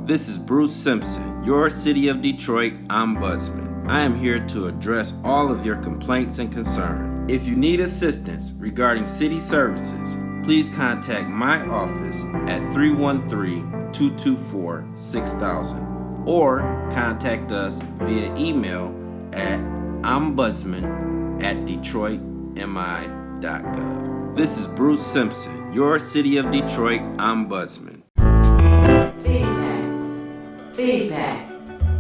This is Bruce Simpson, your City of Detroit Ombudsman. I am here to address all of your complaints and concerns. If you need assistance regarding city services, please contact my office at 313-224-6000 or contact us via email at ombudsman@detroitmi.gov. This is Bruce Simpson, your City of Detroit Ombudsman.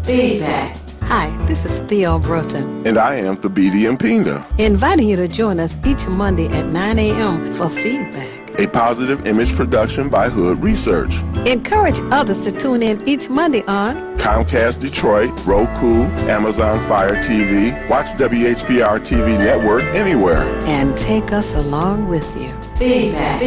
Feedback. Hi, this is Theo Broughton. And I am Thabiti Mpinda. Inviting you to join us each Monday at 9 a.m. for Feedback, A positive image production by Hood Research. Encourage others to tune in each Monday on Comcast Detroit, Roku, Amazon Fire TV, watch WHPR TV Network anywhere. And take us along with you. Feedback.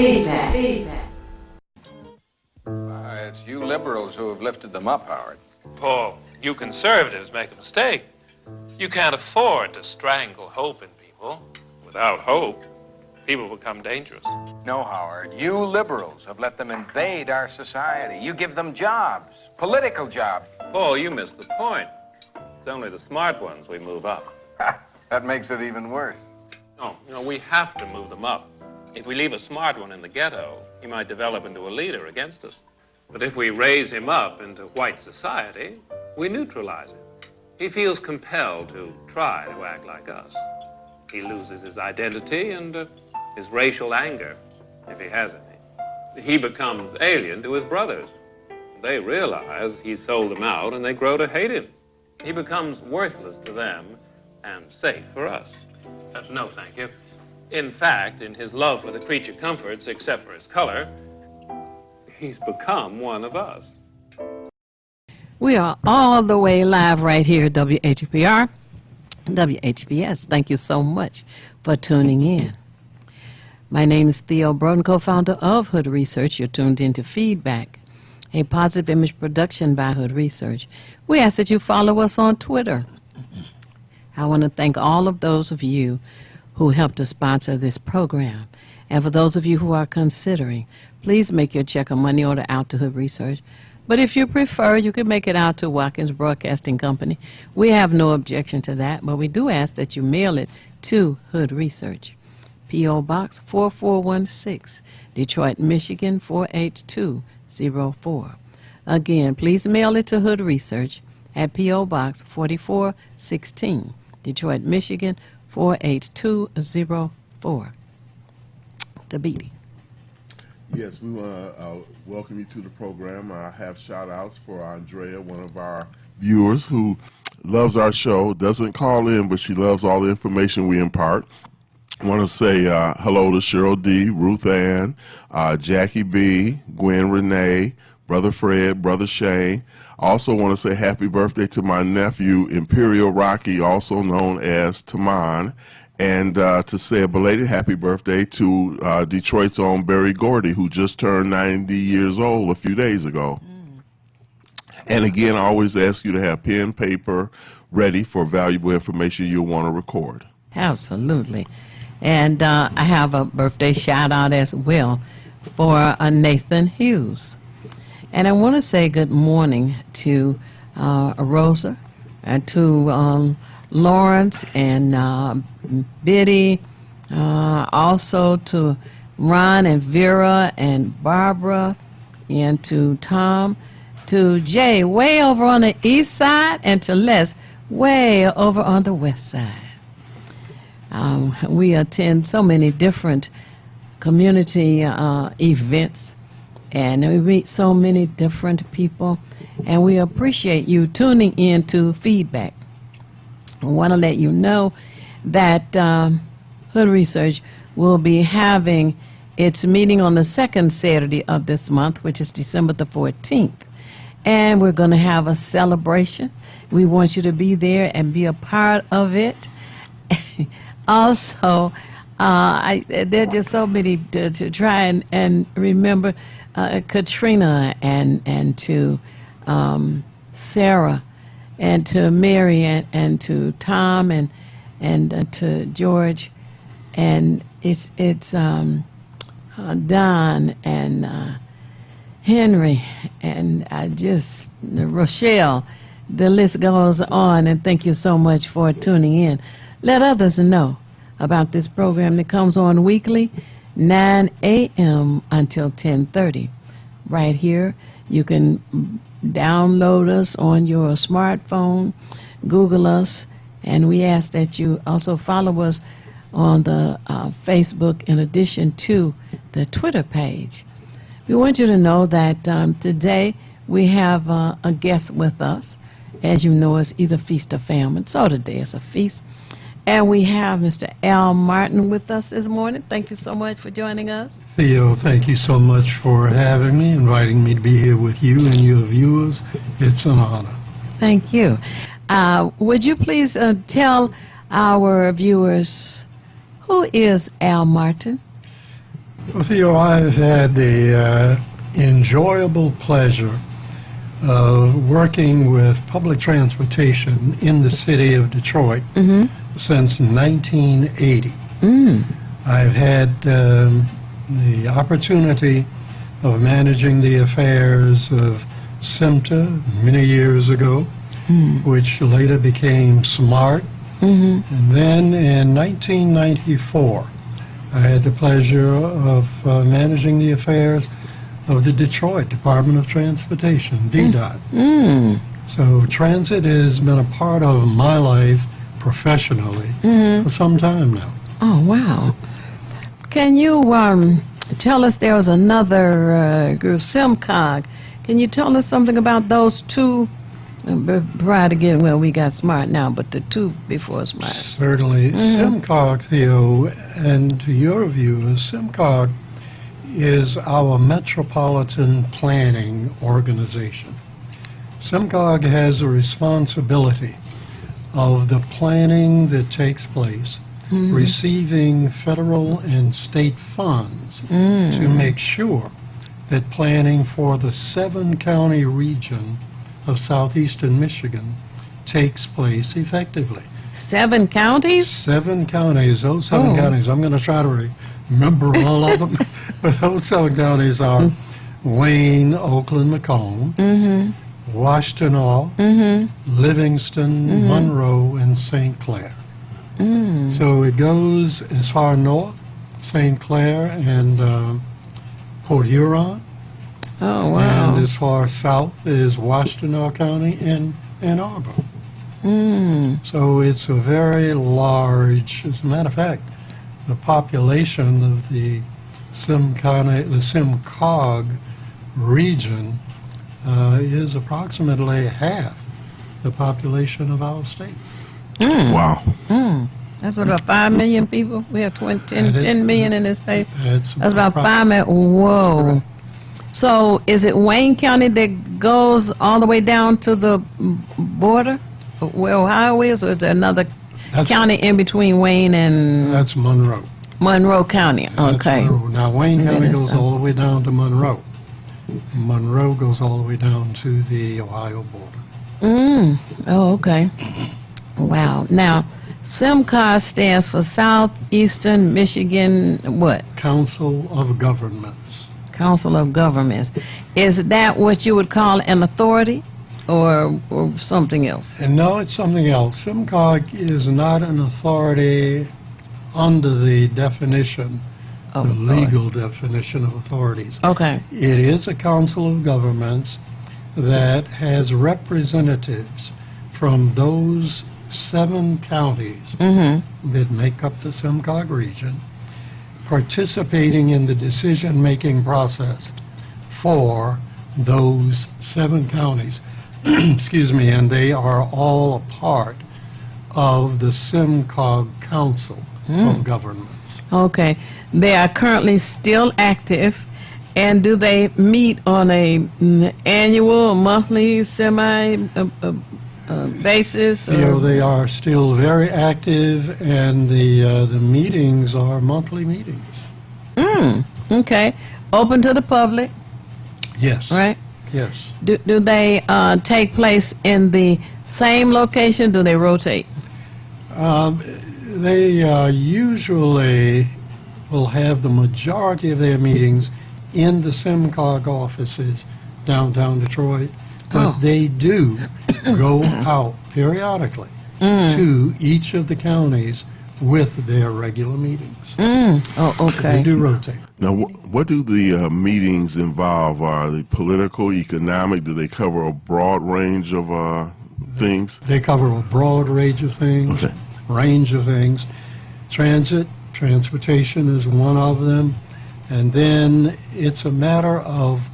It's you liberals who have lifted them up, Howard. Paul, you conservatives make a mistake. You can't afford to strangle hope in people. Without hope, people become dangerous. No, Howard, you liberals have let them invade our society. You give them jobs, political jobs. Paul, you missed the point. It's only the smart ones we move up. That makes it even worse. No, we have to move them up. If we leave a smart one in the ghetto, he might develop into a leader against us. But if we raise him up into white society, we neutralize him. He feels compelled to try to act like us. He loses his identity and his racial anger, if he has any. He becomes alien to his brothers. They realize he sold them out and they grow to hate him. He becomes worthless to them and safe for us. No, thank you. In fact, in his love for the creature comforts, except for his color, he's become one of us. We are all the way live right here at WHPR, WHBS. Thank you so much for tuning in. My name is Theo Broughton, co-founder of Hood Research. You're tuned into Feedback, a positive image production by Hood Research. We ask that you follow us on Twitter. I want to thank all of those of you who helped to sponsor this program. And for those of you who are considering, please make your check or money order out to Hood Research. But if you prefer, you can make it out to Watkins Broadcasting Company. We have no objection to that, but we do ask that you mail it to Hood Research. P.O. Box 4416, Detroit, Michigan 48204. Again, please mail it to Hood Research at P.O. Box 4416, Detroit, Michigan 48204. Thabiti. Yes, we want to welcome you to the program. I have shout-outs for Andrea, one of our viewers who loves our show, doesn't call in, but she loves all the information we impart. I want to say hello to Cheryl D., Ruth Ann, Jackie B., Gwen Renee, Brother Fred, Brother Shane. I also want to say happy birthday to my nephew, Imperial Rocky, also known as Taman, and to say a belated happy birthday to Detroit's own Barry Gordy, who just turned 90 years old a few days ago. And again, I always ask you to have pen, paper ready for valuable information you'll want to record. Absolutely. And I have a birthday shout-out as well for Nathan Hughes. And I want to say good morning to Rosa and to Lawrence and Biddy, also to Ron and Vera and Barbara, and to Tom, to Jay way over on the east side, and to Les way over on the west side. We attend so many different community events, and we meet so many different people, and we appreciate you tuning in to Feedback. I want to let you know that Hood Research will be having its meeting on the second Saturday of this month, which is December the 14th. And we're going to have a celebration. We want you to be there and be a part of it. Also, there are just so many to try and remember Katrina and to Sarah and to Mary and to Tom and to George, and it's Don and Henry, and Rochelle. The list goes on, and thank you so much for tuning in. Let others know about this program that comes on weekly, 9 a.m. until 10:30. Right here, you can download us on your smartphone, Google us, and we ask that you also follow us on the Facebook in addition to the Twitter page. We want you to know that today we have a guest with us. As you know, it's either feast or famine, so today is a feast. And we have Mr. Al Martin with us this morning. Thank you so much for joining us. Theo, thank you so much for having me, inviting me to be here with you and your viewers. It's an honor. Thank you. Would you please tell our viewers, who is Al Martin? Well, Theo, I've had the enjoyable pleasure of working with public transportation in the city of Detroit since 1980. I've had the opportunity of managing the affairs of SMTA many years ago, which later became SMART. And then in 1994, I had the pleasure of managing the affairs of the Detroit Department of Transportation, DDOT. So transit has been a part of my life professionally for some time now. Oh, wow. Can you tell us, there was another group, SIMCOG. Can you tell us something about those two prior to getting, well, we got SMART now, but the two before SMART? Certainly. SIMCOG, Theo, and to your viewers, SIMCOG is our metropolitan planning organization. SIMCOG has a responsibility of the planning that takes place, receiving federal and state funds to make sure that planning for the 7-county region of southeastern Michigan takes place effectively. 7 counties? 7 counties, those 7 counties, I'm going to try to remember all of them, but those 7 counties are Wayne, Oakland, Macomb, Washtenaw, Livingston, Monroe, and St. Clair. So it goes as far north, St. Clair and Port Huron, Oh, wow. and as far south is Washtenaw County and Ann Arbor. So it's a very large, as a matter of fact, the population of the SIMCOG region is approximately half the population of our state. Wow. That's what, about 5 million people? We have 10 million in this state? That's That's about 5 million. Whoa. So is it Wayne County that goes all the way down to the border where Ohio is, or is there another county in between Wayne and That's Monroe. Monroe County? That's Okay. Monroe. Now, Wayne County Minnesota. goes all the way down to Monroe. Monroe goes all the way down to the Ohio border. Oh, okay. Wow. Now, SIMCOG stands for Southeastern Michigan what? Council of Governments. Council of Governments. Is that what you would call an authority or something else? And no, it's something else. SIMCOG is not an authority under the definition, the legal definition of authorities. Okay. It is a council of governments that has representatives from those 7 counties that make up the SIMCOG region, participating in the decision-making process for those 7 counties. Excuse me, and they are all a part of the SIMCOG Council of Governments. Okay. They are currently still active, and do they meet on a annual, monthly, semi basis? You know, they are still very active, and the meetings are monthly meetings. Okay. Open to the public, Yes. right? Yes. Do they take place in the same location? Do they rotate? They usually will have the majority of their meetings in the SIMCOG offices downtown Detroit, but Oh. they do go out periodically to each of the counties with their regular meetings. Oh, They okay. do rotate. Now, what do the meetings involve? Are they political, economic? Do they cover a broad range of things? They cover a broad range of things. Okay. Transportation is one of them. And then it's a matter of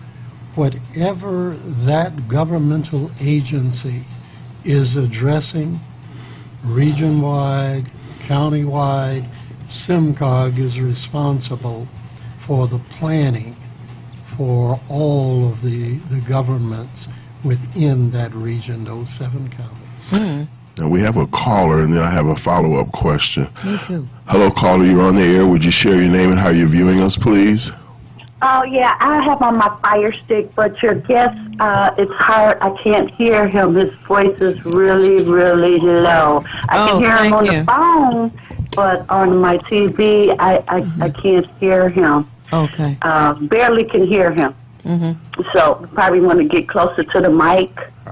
whatever that governmental agency is addressing, region-wide, county-wide, SIMCOG is responsible for the planning for all of the governments within that region, those 7 counties. Now, we have a caller, and then I have a follow-up question. Me too. Hello, caller, you're on the air. Would you share your name and how you're viewing us, please? Oh, yeah, I have on my Fire Stick, but your guest, it's hard. I can't hear him. His voice is really, really low. I can Oh, hear him thank on you. the phone, but on my TV, I can't hear him. Okay. Barely can hear him. So probably want to get closer to the mic.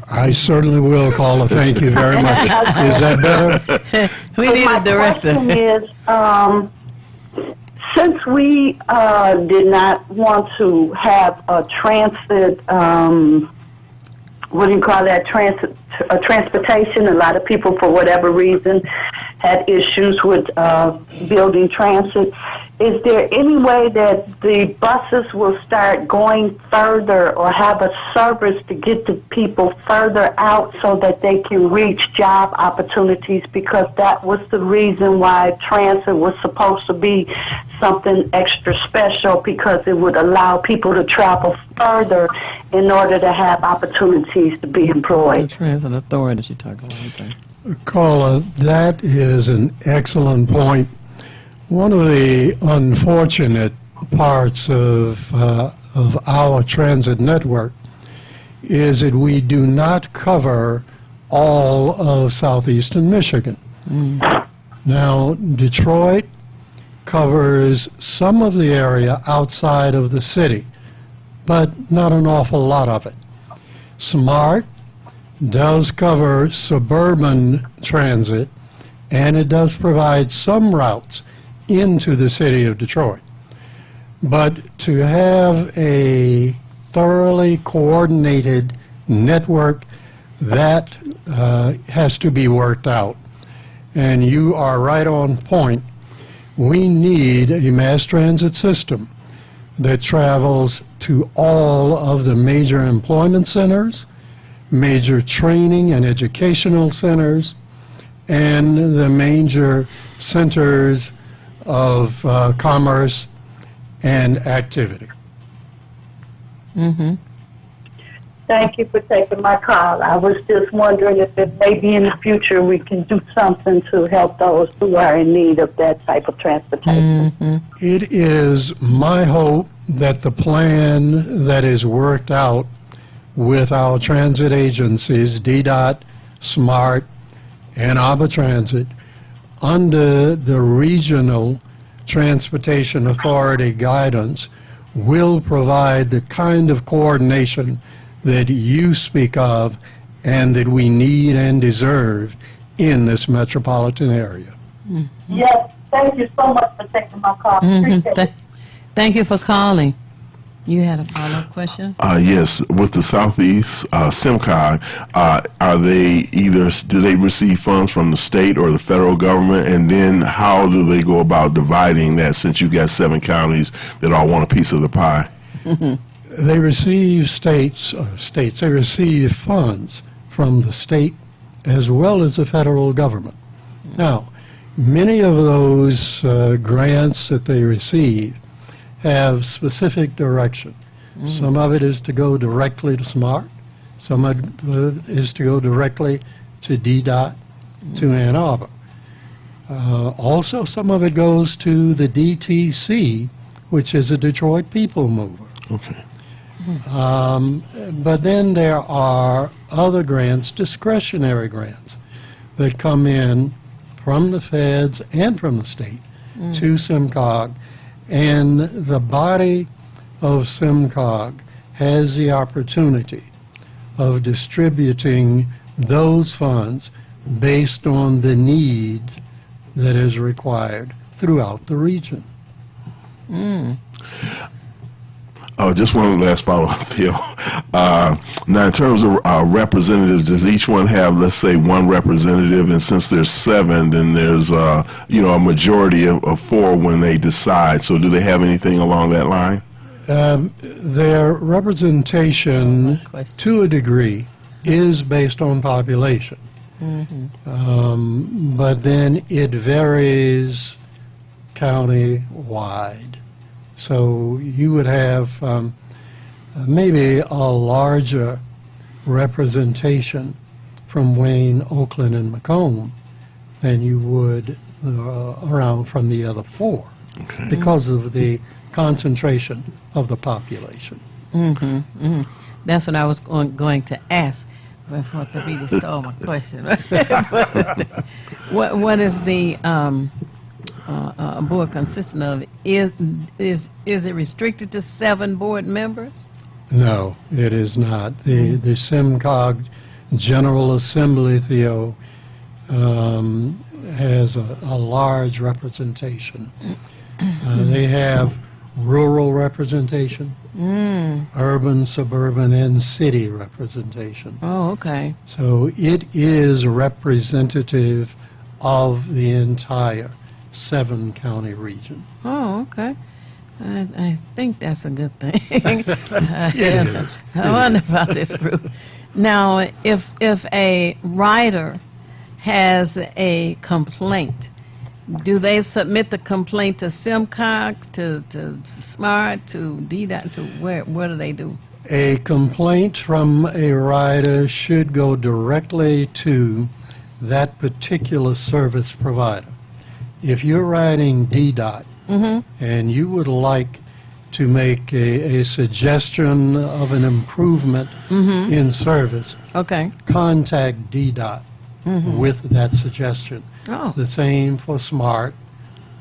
I certainly will, caller. Thank you very much. Is that better? We So need my a director. question is, since we did not want to have a transit, what do you call that, transportation, a lot of people, for whatever reason, had issues with building transit. Is there any way that the buses will start going further or have a service to get the people further out so that they can reach job opportunities? Because that was the reason why transit was supposed to be something extra special, because it would allow people to travel further in order to have opportunities to be The employed. transit authority that you're talking about. Okay. Caller, that is an excellent point. One of the unfortunate parts of our transit network is that we do not cover all of southeastern Michigan. Now, Detroit covers some of the area outside of the city, but not an awful lot of it. SMART does cover suburban transit, and it does provide some routes into the city of Detroit. But to have a thoroughly coordinated network, that has to be worked out. And you are right on point. We need a mass transit system that travels to all of the major employment centers, major training and educational centers, and the major centers of commerce and activity. Thank you for taking my call. I was just wondering if maybe in the future we can do something to help those who are in need of that type of transportation. It is my hope that the plan that is worked out with our transit agencies, DDOT, SMART, and ARBA Transit, under the Regional Transportation Authority guidance, will provide the kind of coordination that you speak of and that we need and deserve in this metropolitan area. Yes, thank you so much for taking my call. Appreciate it. Thank you for calling. You had a follow-up question? Yes, with the Southeast SIMCOG, are they do they receive funds from the state or the federal government, and then how do they go about dividing that, since you've got 7 counties that all want a piece of the pie? They receive they receive funds from the state as well as the federal government. Now, many of those grants that they receive have specific direction. Some of it is to go directly to SMART. Some of it is to go directly to DDOT, to Ann Arbor. Also, some of it goes to the DTC, which is a Detroit People Mover. Okay. But then there are other grants, discretionary grants, that come in from the feds and from the state to SIMCOG, and the body of SIMCOG has the opportunity of distributing those funds based on the need that is required throughout the region. Oh, just one last follow-up, Theo. Now, in terms of representatives, does each one have, let's say, one representative? And since there's 7, then there's, a majority of 4 when they decide. So do they have anything along that line? Their representation, to a degree, is based on population. But then it varies county-wide. So you would have maybe a larger representation from Wayne, Oakland, and Macomb than you would around from the other 4, because of the concentration of the population. That's what I was going to ask before the meeting stole my question. What is the board consistent of? Is it restricted to 7 board members? No, it is not. The SIMCOG General Assembly, Theo, has a large representation. They have rural representation, urban, suburban, and city representation. Oh, okay. So it is representative of the entire 7-county region. Oh, okay. I think that's a good thing. It is. I wonder about this group. Now, if a writer has a complaint, do they submit the complaint to SIMCOG, to SMART, to DDOT, to where do they do? A complaint from a writer should go directly to that particular service provider. If you're writing DDOT and you would like to make a suggestion of an improvement in service, Okay. contact DDOT with that suggestion. Oh, The same for SMART,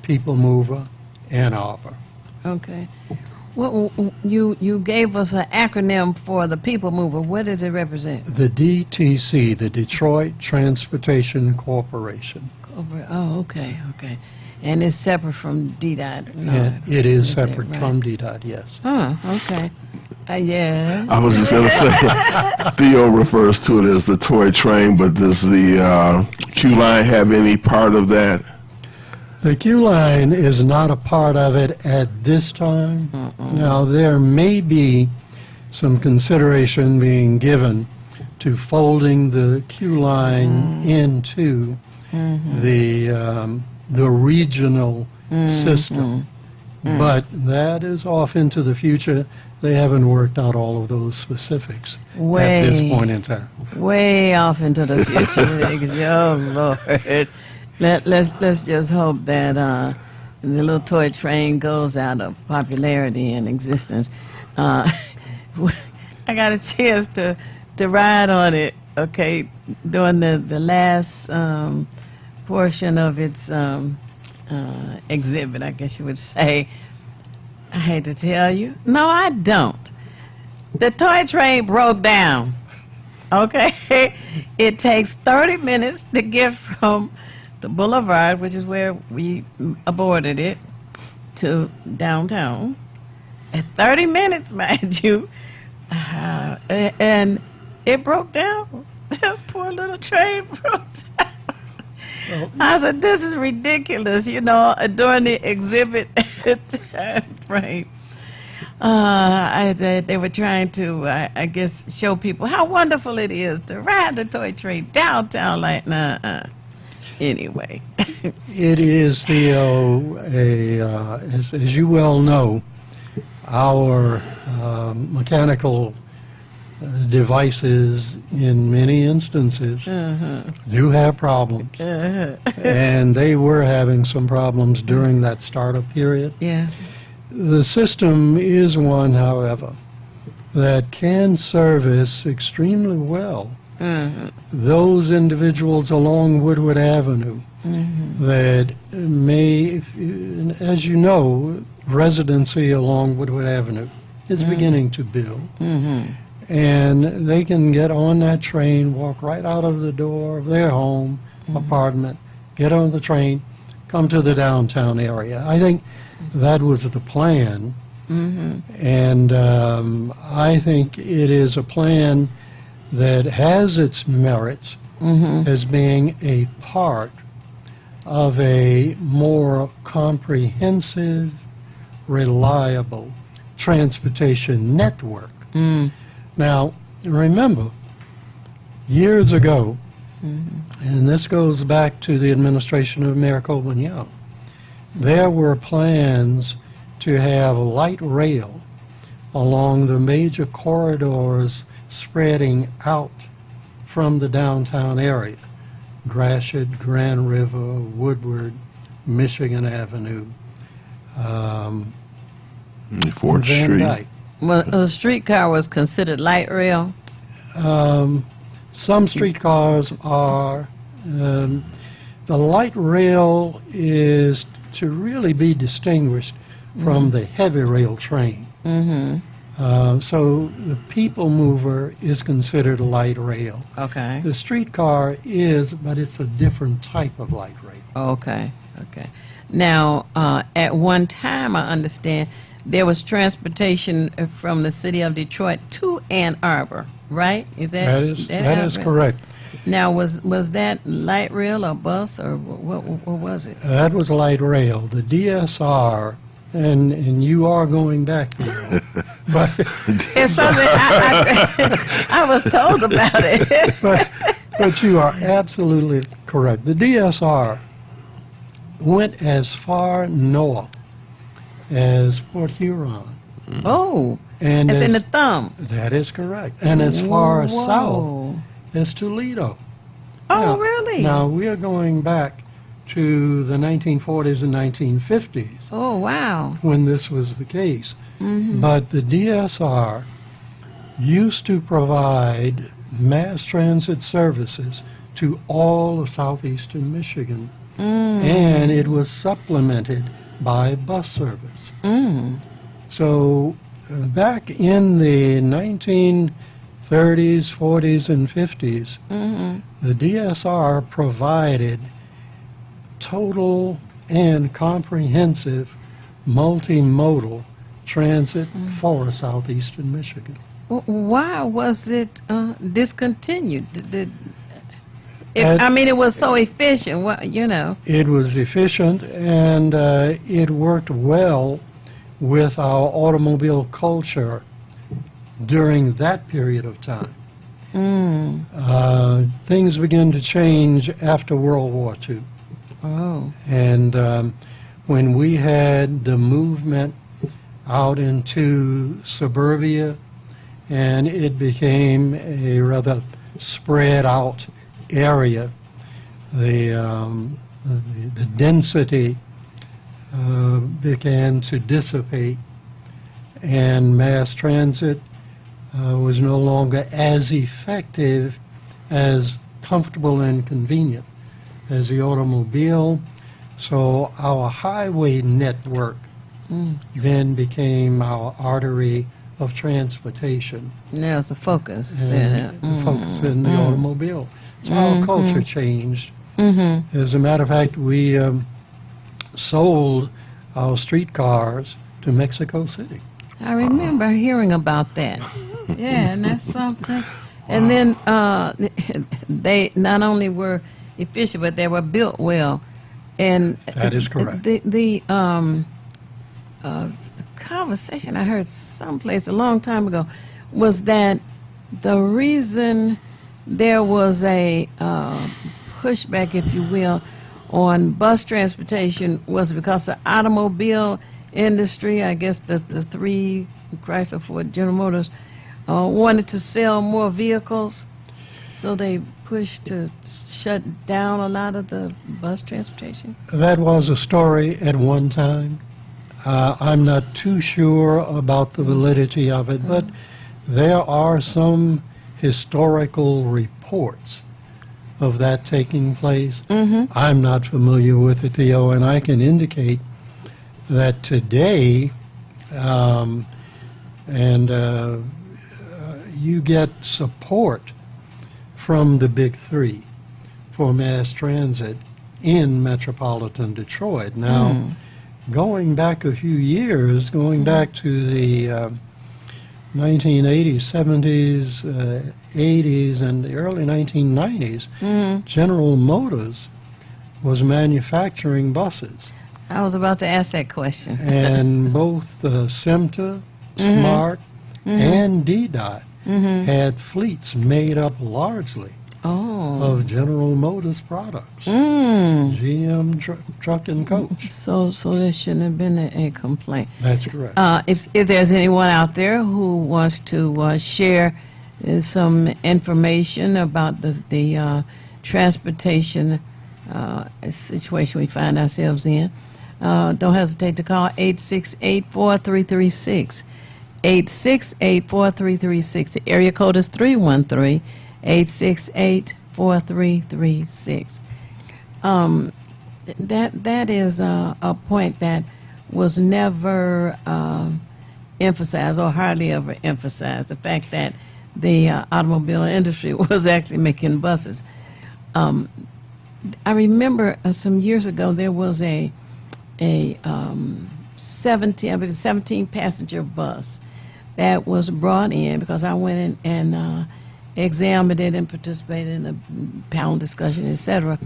People Mover, Ann Arbor. okay. Well, you gave us an acronym for the People Mover. What does it represent? The DTC, the Detroit Transportation Corporation. Oh, okay. And it's separate from DDOT? No, It is is that separate right? from DDOT, yes. Huh, okay. Yeah. I was just going to say, Theo refers to it as the toy train, but does the Q line have any part of that? The Q line is not a part of it at this time. Now, there may be some consideration being given to folding the Q line into the regional system. But that is off into the future. They haven't worked out all of those specifics at this point in time. Way off into the future. Oh, Lord. Let's just hope that the little toy train goes out of popularity and existence. I got a chance to ride on it, okay, during the last portion of its exhibit, I guess you would say. I hate to tell you. No, I don't. The toy train broke down, okay? It takes 30 minutes to get from the boulevard, which is where we aborted it, to downtown. At 30 minutes, mind you. And it broke down. Poor little train broke down. I said, this is ridiculous, during the exhibit time frame. They were trying to, I guess, show people how wonderful it is to ride the toy train downtown like, Anyway. It is, Theo, as you well know, our mechanical devices in many instances do have problems. And they were having some problems during that startup period. Yeah. The system is one, however, that can service extremely well those individuals along Woodward Avenue that may, as you know, residency along Woodward Avenue is beginning to build. And they can get on that train, walk right out of the door of their home, apartment, get on the train, come to the downtown area. I think that was the plan. And I think it is a plan that has its merits as being a part of a more comprehensive, reliable transportation network. Now, remember, years ago, and this goes back to the administration of Mayor Coleman Young, there were plans to have light rail along the major corridors spreading out from the downtown area. Gratiot, Grand River, Woodward, Michigan Avenue, Fourth Van Street. Dyke. Well, a streetcar was considered light rail. Some streetcars are. The light rail is to really be distinguished from the heavy rail train. So the people mover is considered light rail. Okay. The streetcar is, but it's a different type of light rail. Okay. Now, at one time, I understand there was transportation from the city of Detroit to Ann Arbor, right? That is correct. Now, was that light rail or bus or what was it? That was light rail. The DSR, and you are going back there, but It's something I was told about it. but you are absolutely correct. The DSR went as far north as Port Huron. Oh, And it's in as- the thumb. That is correct. And as far Whoa. south as Toledo. Oh, Now- really? Now, we are going back to the 1940s and 1950s Oh, wow. when this was the case. But the DSR used to provide mass transit services to all of southeastern Michigan. And it was supplemented by bus service. So back in the 1930s, 40s, and 50s, the DSR provided total and comprehensive multimodal transit for southeastern Michigan. Why was it discontinued? At- I mean, it was so efficient, you know. It was efficient and it worked well with our automobile culture during that period of time. Things began to change after World War II. Oh. And when we had the movement out into suburbia, and it became a rather spread out area, the density began to dissipate, and mass transit was no longer as effective, as comfortable and convenient as the automobile. So our highway network then became our artery of transportation, Now it's the focus. and the focus in the automobile. So our culture changed. As a matter of fact, we sold our streetcars to Mexico City. I remember hearing about that. Yeah, and that's something. And then they not only were efficient, but they were built well. And That is correct. The conversation I heard someplace a long time ago was that the reason there was a pushback, if you will, on bus transportation was because the automobile industry, I guess the three, Chrysler, Ford, General Motors, wanted to sell more vehicles, so they pushed to shut down a lot of the bus transportation. That was a story at one time. I'm not too sure about the validity of it, but there are some historical reports of that taking place. I'm not familiar with it, Theo, and I can indicate that today And you get support from the big three for mass transit in metropolitan Detroit. Now, going back a few years, going back to the 1980s, 70s, 80s, and the early 1990s, General Motors was manufacturing buses. I was about to ask that question. And both SEMTA, SMART, and DDOT had fleets made up largely of General Motors products. GM truck and coach. So there shouldn't have been a complaint. That's correct. If there's anyone out there who wants to share some information about the transportation situation we find ourselves in, don't hesitate to call 868-4336. 868-4336. The area code is 313-868-4336. That is a point that was never emphasized, or hardly ever emphasized, the fact that the automobile industry was actually making buses. I remember some years ago there was a 17 passenger bus that was brought in, because I went in and examined it and participated in a panel discussion, etc.,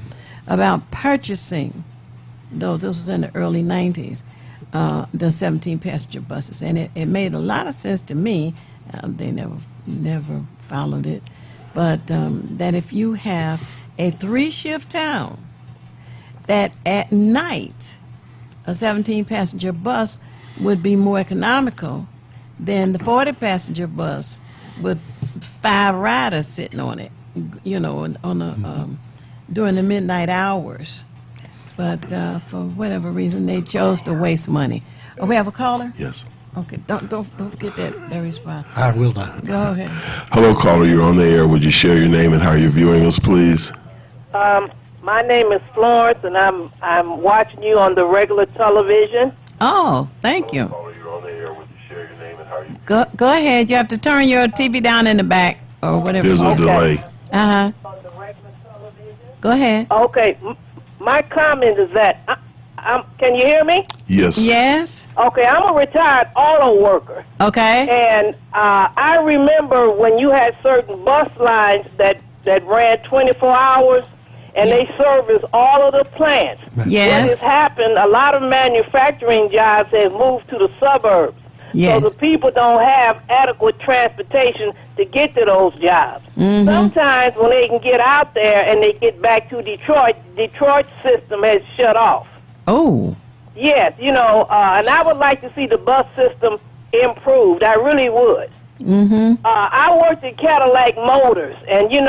about purchasing, though this was in the early 90s, the 17 passenger buses. And it made a lot of sense to me. They never followed it. But that if you have a 3-shift town, that at night a 17 passenger bus would be more economical than the 40 passenger bus with 5 riders sitting on it, during the midnight hours. But for whatever reason, they chose to waste money. Oh, we have a caller? Yes. Okay, don't forget that response. I will not. Go ahead. Hello, caller. You're on the air. Would you share your name and how you're viewing us, please? My name is Florence, and I'm watching you on the regular television. Oh, thank you. Caller, you're on the air. Would you share your name and how you? Go ahead. You have to turn your TV down in the back or whatever. There's a delay. Uh-huh. Go ahead. Okay, my comment is that, can you hear me? Yes. Yes. Okay, I'm a retired auto worker. Okay. And I remember when you had certain bus lines that ran 24 hours, and they service all of the plants. Yes. What has happened, a lot of manufacturing jobs have moved to the suburbs. Yes. So the people don't have adequate transportation to get to those jobs. Sometimes when they can get out there and they get back to Detroit's system has shut off. Oh. Yes, and I would like to see the bus system improved. I really would. I worked at Cadillac Motors, and you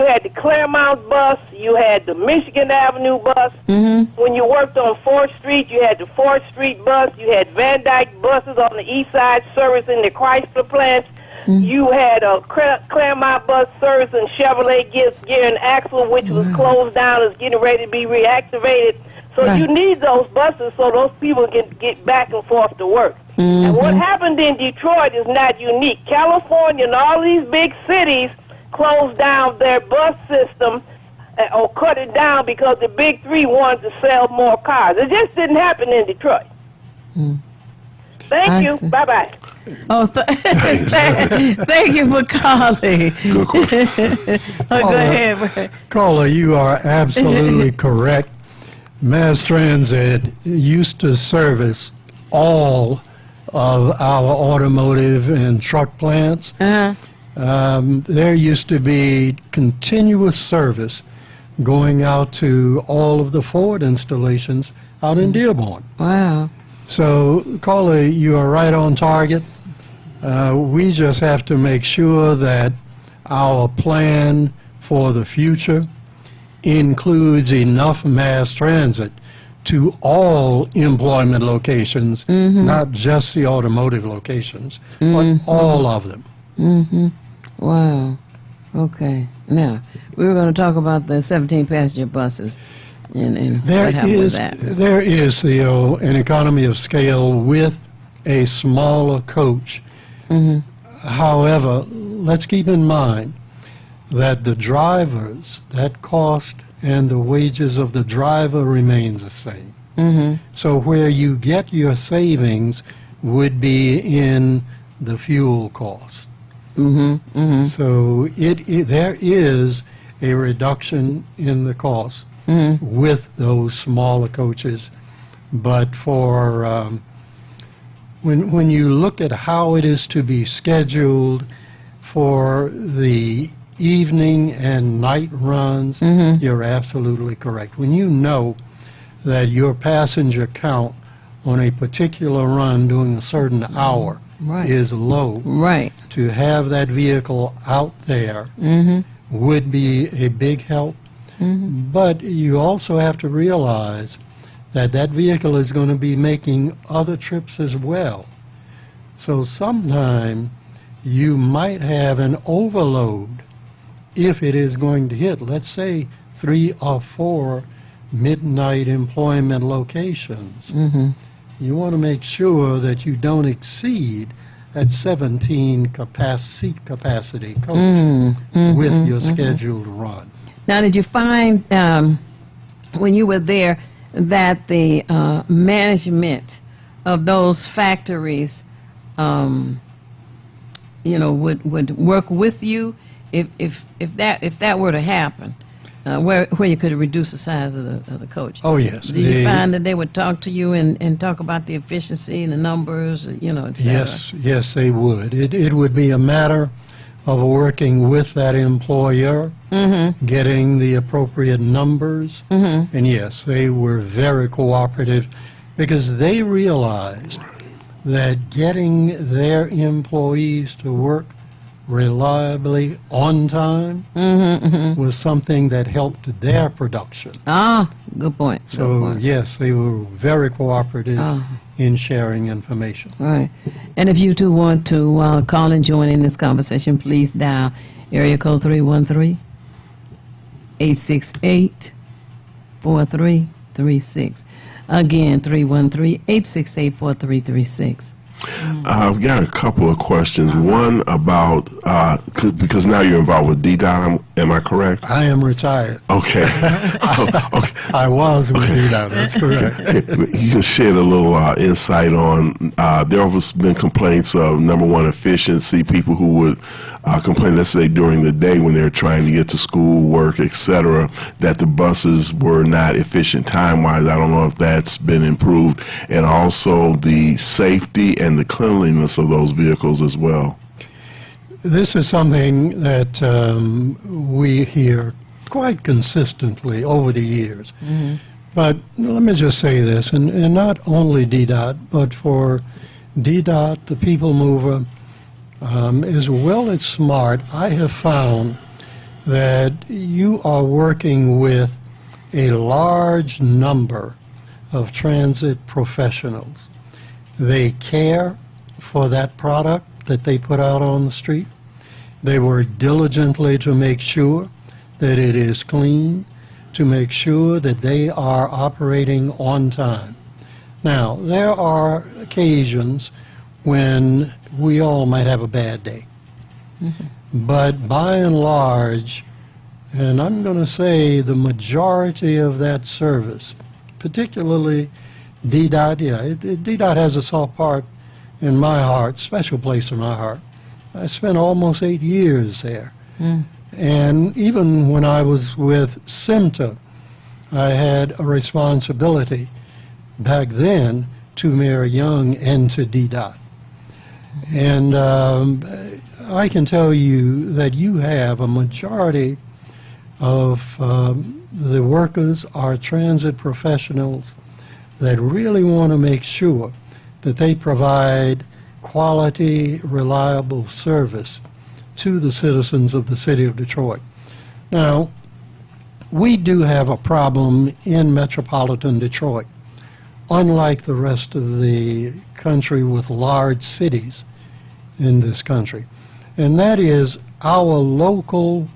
had the Claremont bus, you had the Michigan Avenue bus. When you worked on 4th Street, you had the 4th Street bus, you had Van Dyke buses on the east side servicing the Chrysler plants. You had a Claremont bus servicing Chevrolet Gear and Axle, which was closed down, is getting ready to be reactivated. So you need those buses so those people can get back and forth to work. And what happened in Detroit is not unique. California and all these big cities closed down their bus system or cut it down because the big three wanted to sell more cars. It just didn't happen in Detroit. Thank you. Bye-bye. Oh, thank you for calling. Good question. Go ahead. Caller, you are absolutely correct. Mass transit used to service all of our automotive and truck plants. There used to be continuous service going out to all of the Ford installations out in Dearborn. Wow. So, caller, you are right on target. We just have to make sure that our plan for the future includes enough mass transit to all employment locations, not just the automotive locations, but all of them. Wow. Okay. Now, we were going to talk about the 17 passenger buses and what happened with that. There is, Theo, an economy of scale with a smaller coach However, let's keep in mind that the drivers, that cost and the wages of the driver remains the same. So where you get your savings would be in the fuel cost. So there is a reduction in the cost with those smaller coaches. But for when you look at how it is to be scheduled for the evening and night runs, you're absolutely correct. When you know that your passenger count on a particular run during a certain hour is low, to have that vehicle out there would be a big help. But you also have to realize that that vehicle is going to be making other trips as well. So sometime you might have an overload if it is going to hit, let's say, 3 or 4 midnight employment locations. You want to make sure that you don't exceed that 17 seat capacity coach with your scheduled run. Now, did you find when you were there that the management of those factories, would work with you if that were to happen, where you could reduce the size of the coach? Oh yes. Do you find that they would talk to you and talk about the efficiency and the numbers, et cetera? Yes, they would. It would be a matter of working with that employer, getting the appropriate numbers, and yes, they were very cooperative because they realized that getting their employees to work reliably on time was something that helped their production. Good point. So yes, they were very cooperative in sharing information. Right. And if you two want to call and join in this conversation, please dial area code 313-868-4336. Again, 313-868-4336. I've got a couple of questions. One about, because now you're involved with DDOT, am I correct? I am retired. Okay. Okay. I was with DDOT, that's correct. You can shed a little insight on, there have been complaints of, number one, efficiency, people who would complain, let's say, during the day when they're trying to get to school, work, etc., that the buses were not efficient time-wise. I don't know if that's been improved. And also the safety and the cleanliness of those vehicles as well. This is something that we hear quite consistently over the years. But let me just say this, and not only DDOT, but for DDOT, the People Mover, as well as SMART, I have found that you are working with a large number of transit professionals. They care for that product that they put out on the street. They work diligently to make sure that it is clean, to make sure that they are operating on time. Now, there are occasions when we all might have a bad day. But by and large, and I'm going to say the majority of that service, particularly DDOT, DDOT has a soft part in my heart, special place in my heart. I spent almost 8 years there. And even when I was with SMTA, I had a responsibility back then to Mayor Young and to DDOT. And I can tell you that you have a majority of the workers are transit professionals that really want to make sure that they provide quality, reliable service to the citizens of the city of Detroit. Now, we do have a problem in metropolitan Detroit, unlike the rest of the country with large cities in this country. And that is our local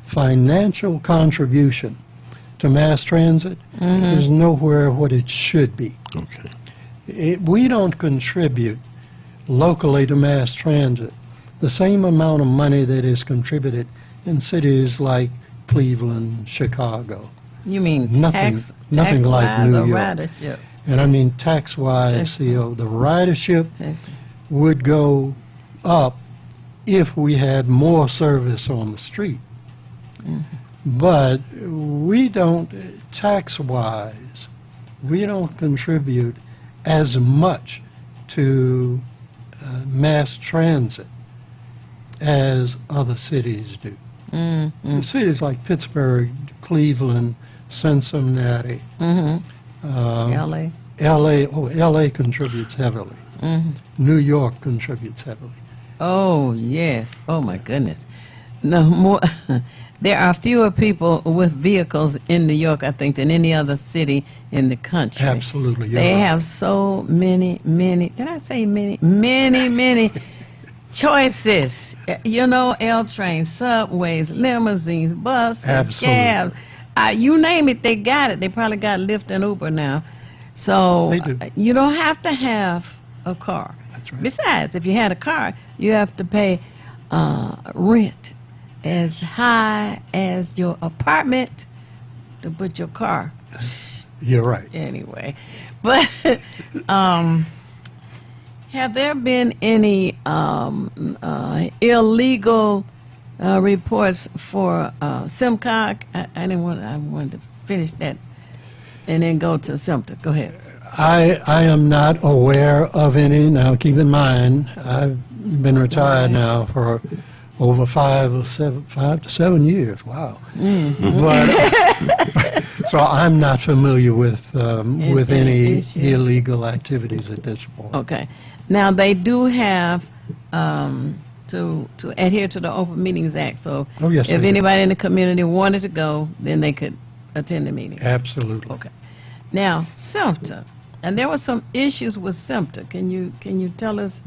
financial contribution to mass transit is nowhere what it should be. Okay. We don't contribute locally to mass transit, the same amount of money that is contributed in cities like Cleveland, Chicago. You mean Nothing like tax-wise New or York. ridership? And I mean tax-wise, Tax- the ridership Tax- would go up if we had more service on the street. But we don't, tax-wise, we don't contribute as much to mass transit as other cities do. Cities like Pittsburgh, Cleveland, Cincinnati, LA. LA contributes heavily. New York contributes heavily. Oh, yes. Oh, my goodness. No more. There are fewer people with vehicles in New York, I think, than any other city in the country. Absolutely, you're They right. have so many, did I say many choices. You know, L trains, subways, limousines, buses, Absolutely. cabs. You name it, they got it. They probably got Lyft and Uber now. So They do. You don't have to have a car. That's right. Besides, if you had a car, you have to pay rent as high as your apartment to put your car. You're right. Anyway, but have there been any illegal reports for SimCog? I wanted to finish that and then go to SIMTA. Go ahead. I am not aware of any. Now, keep in mind, I've been retired now for over 5 to 7 years. Wow. But, so I'm not familiar with any issues. illegal activities at this point. Okay. Now they do have to adhere to the Open Meetings Act. So Oh, yes, if they do. anybody in the community wanted to go, then they could attend the meetings. Absolutely. Okay. Now SIMTA, and there were some issues with SIMTA. Can you tell us?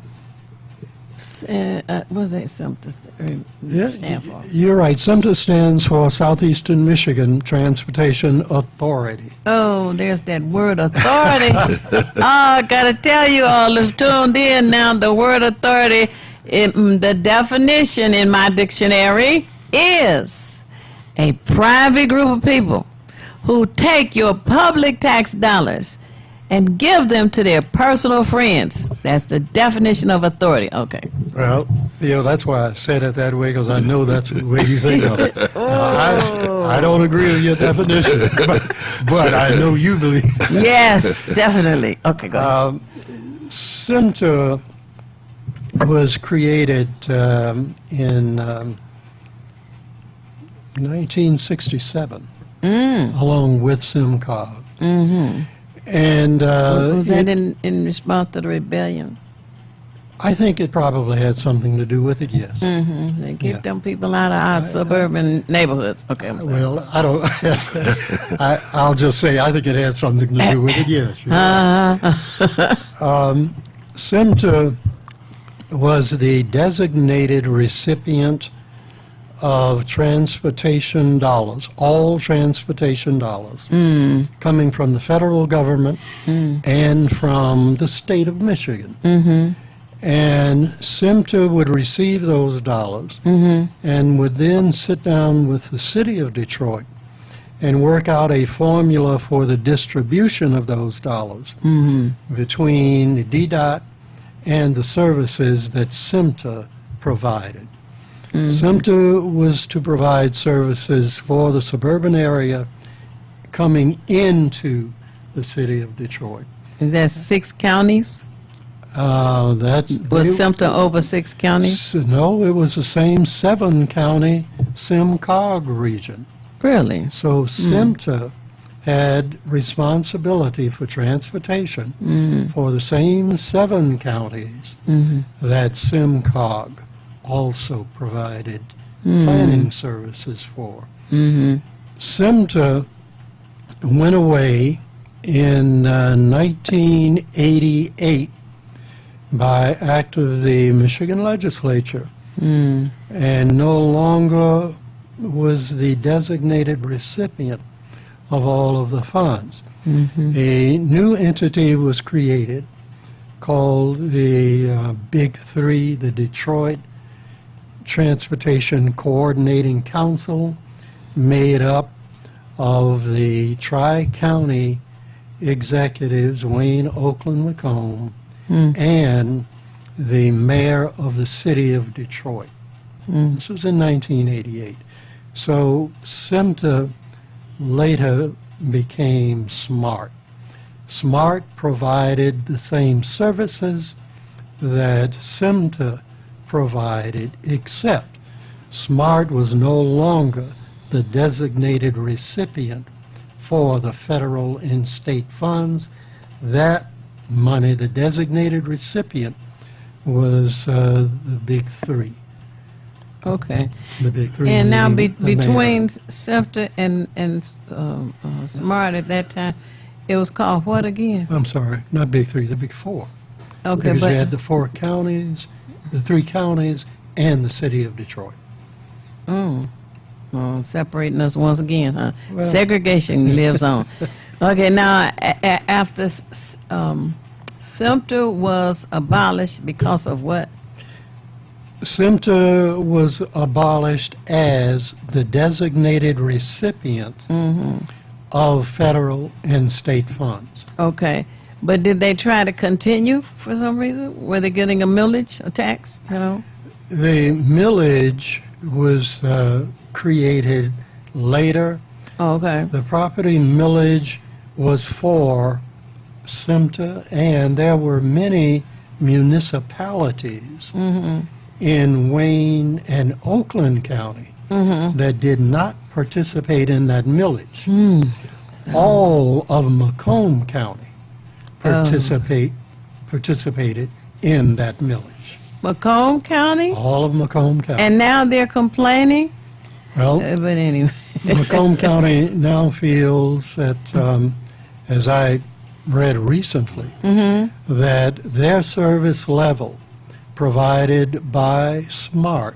What's that SIMTA stand for? You're right. SIMTA stands for Southeastern Michigan Transportation Authority. Oh, there's that word authority. I gotta tell you all who've tuned in now, the word authority, the definition in my dictionary is a private group of people who take your public tax dollars and give them to their personal friends. That's the definition of authority. Okay. Well, Theo, that's why I said it that way, because I know that's the way you think of it. I don't agree with your definition, but I know you believe. Yes, definitely. Okay, go ahead. SIMTA was created in 1967, along with SimCog. And Was that in response to the rebellion? I think it probably had something to do with it, yes. They keep Yeah. them people out of our suburban neighborhoods. Okay, I'm sorry. Well, I don't. I'll just say I think it had something to do with it. Yes. you're right. SIMTA was the designated recipient of transportation dollars, all transportation dollars, coming from the federal government and from the state of Michigan. And SIMTA would receive those dollars and would then sit down with the city of Detroit and work out a formula for the distribution of those dollars between the DDOT and the services that SIMTA provided. SIMTA was to provide services for the suburban area coming into the city of Detroit. Is that 6 counties? Was SIMTA over 6 counties? No, it was the same 7-county SimCog region. Really? So SIMTA had responsibility for transportation for the same 7 counties that SimCog also provided planning services for. SIMTA went away in 1988 by act of the Michigan legislature and no longer was the designated recipient of all of the funds. A new entity was created called the Big Three, the Detroit Transportation Coordinating Council, made up of the Tri-County executives, Wayne Oakland McComb, and the mayor of the city of Detroit. This was in 1988. So SMTA later became SMART. SMART provided the same services that SMTA provided, except SMART was no longer the designated recipient for the federal and state funds. That money, the designated recipient, was the Big Three. Okay. The Big Three. And now meaning the between mayor. SMTA and SMART at that time, it was called what again? I'm sorry, not Big Three, the Big Four. Okay, Because but you had the 4 counties, the 3 counties, and the city of Detroit. separating us once again, huh? Well- Segregation lives on. Okay, now after SMTA was abolished because of what? SMTA was abolished as the designated recipient of federal and state funds. Okay, but did they try to continue for some reason? Were they getting a millage, a tax, you know? The millage was created later. Okay. The property millage was for SMTA, and there were many municipalities in Wayne and Oakland County that did not participate in that millage. All of Macomb County participated in that millage. Macomb County? All of Macomb County. And now they're complaining? Well, But anyway. Macomb County now feels that, as I read recently, that their service level provided by SMART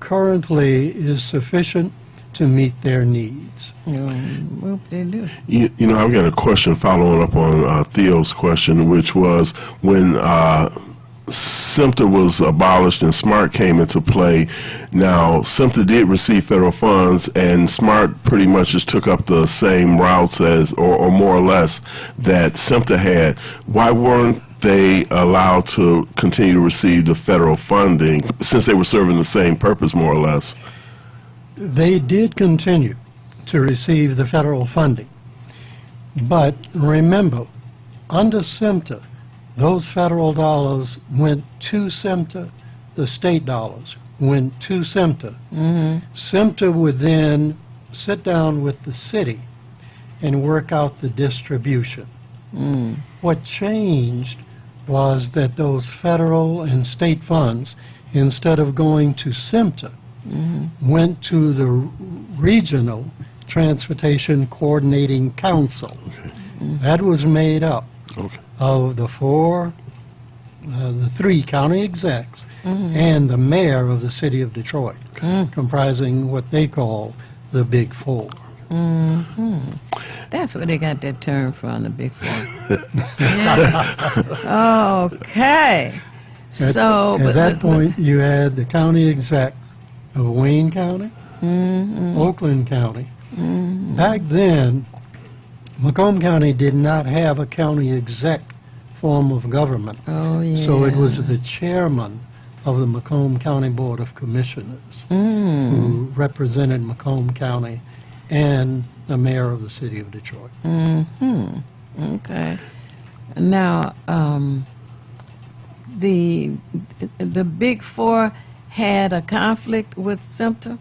currently is sufficient to meet their needs. Whoop, they do. You know, I've got a question following up on Theo's question, which was when SMTA was abolished and SMART came into play. Now, SMTA did receive federal funds, and SMART pretty much just took up the same routes as, or more or less, that SMTA had. Why weren't they allowed to continue to receive the federal funding since they were serving the same purpose, more or less? They did continue to receive the federal funding. But remember, under SMTA, those federal dollars went to SMTA, the state dollars went to SMTA. SMTA would then sit down with the city and work out the distribution. What changed was that those federal and state funds, instead of going to SMTA, went to the Regional Transportation Coordinating Council. That was made up of the 3 county execs and the mayor of the city of Detroit, comprising what they call the Big Four. That's where they got that term from, the Big Four. Yeah. Okay. So, At that point, you had the county exec of Wayne County, Oakland County. Back then, Macomb County did not have a county exec form of government. Oh, yeah. So it was the chairman of the Macomb County Board of Commissioners who represented Macomb County and the mayor of the city of Detroit. Okay. Now, the Big Four had a conflict with SMTA?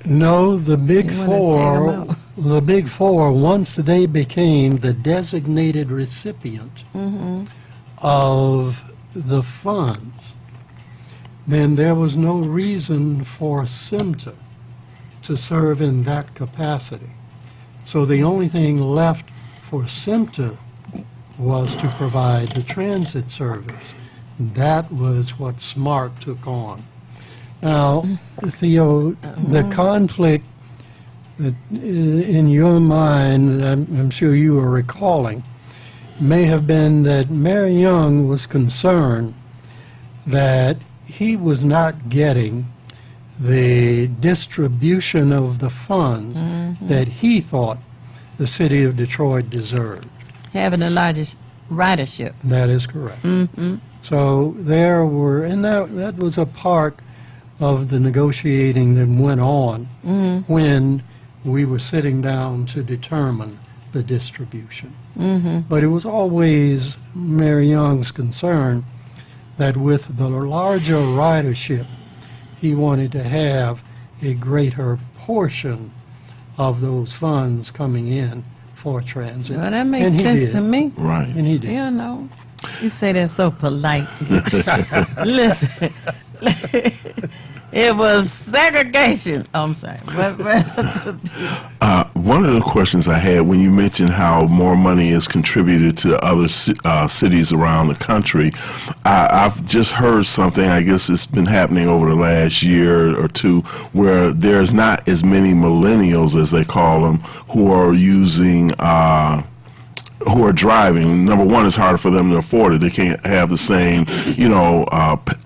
No, the Big You wanna take 'em Four, once they became the designated recipient of the funds, then there was no reason for SMTA to serve in that capacity. So the only thing left for SMTA was to provide the transit service. That was what SMART took on. Now, Theo, the conflict that in your mind, I'm sure you are recalling, may have been that Mayor Young was concerned that he was not getting the distribution of the funds that he thought the city of Detroit deserved. Having the largest ridership. That is correct. So there were, and that was a part of the negotiating that went on when we were sitting down to determine the distribution. But it was always Mayor Young's concern that with the larger ridership, he wanted to have a greater portion of those funds coming in for transit. Well, that makes And he sense did. to me. Right. And he did. You know, you say that so polite. Listen, it was segregation. Oh, I'm sorry. One of the questions I had when you mentioned how more money is contributed to other cities around the country, I've just heard something, I guess it's been happening over the last year or two, where there's not as many millennials, as they call them, who are using who are driving. Number one, it's harder for them to afford it. They can't have the same,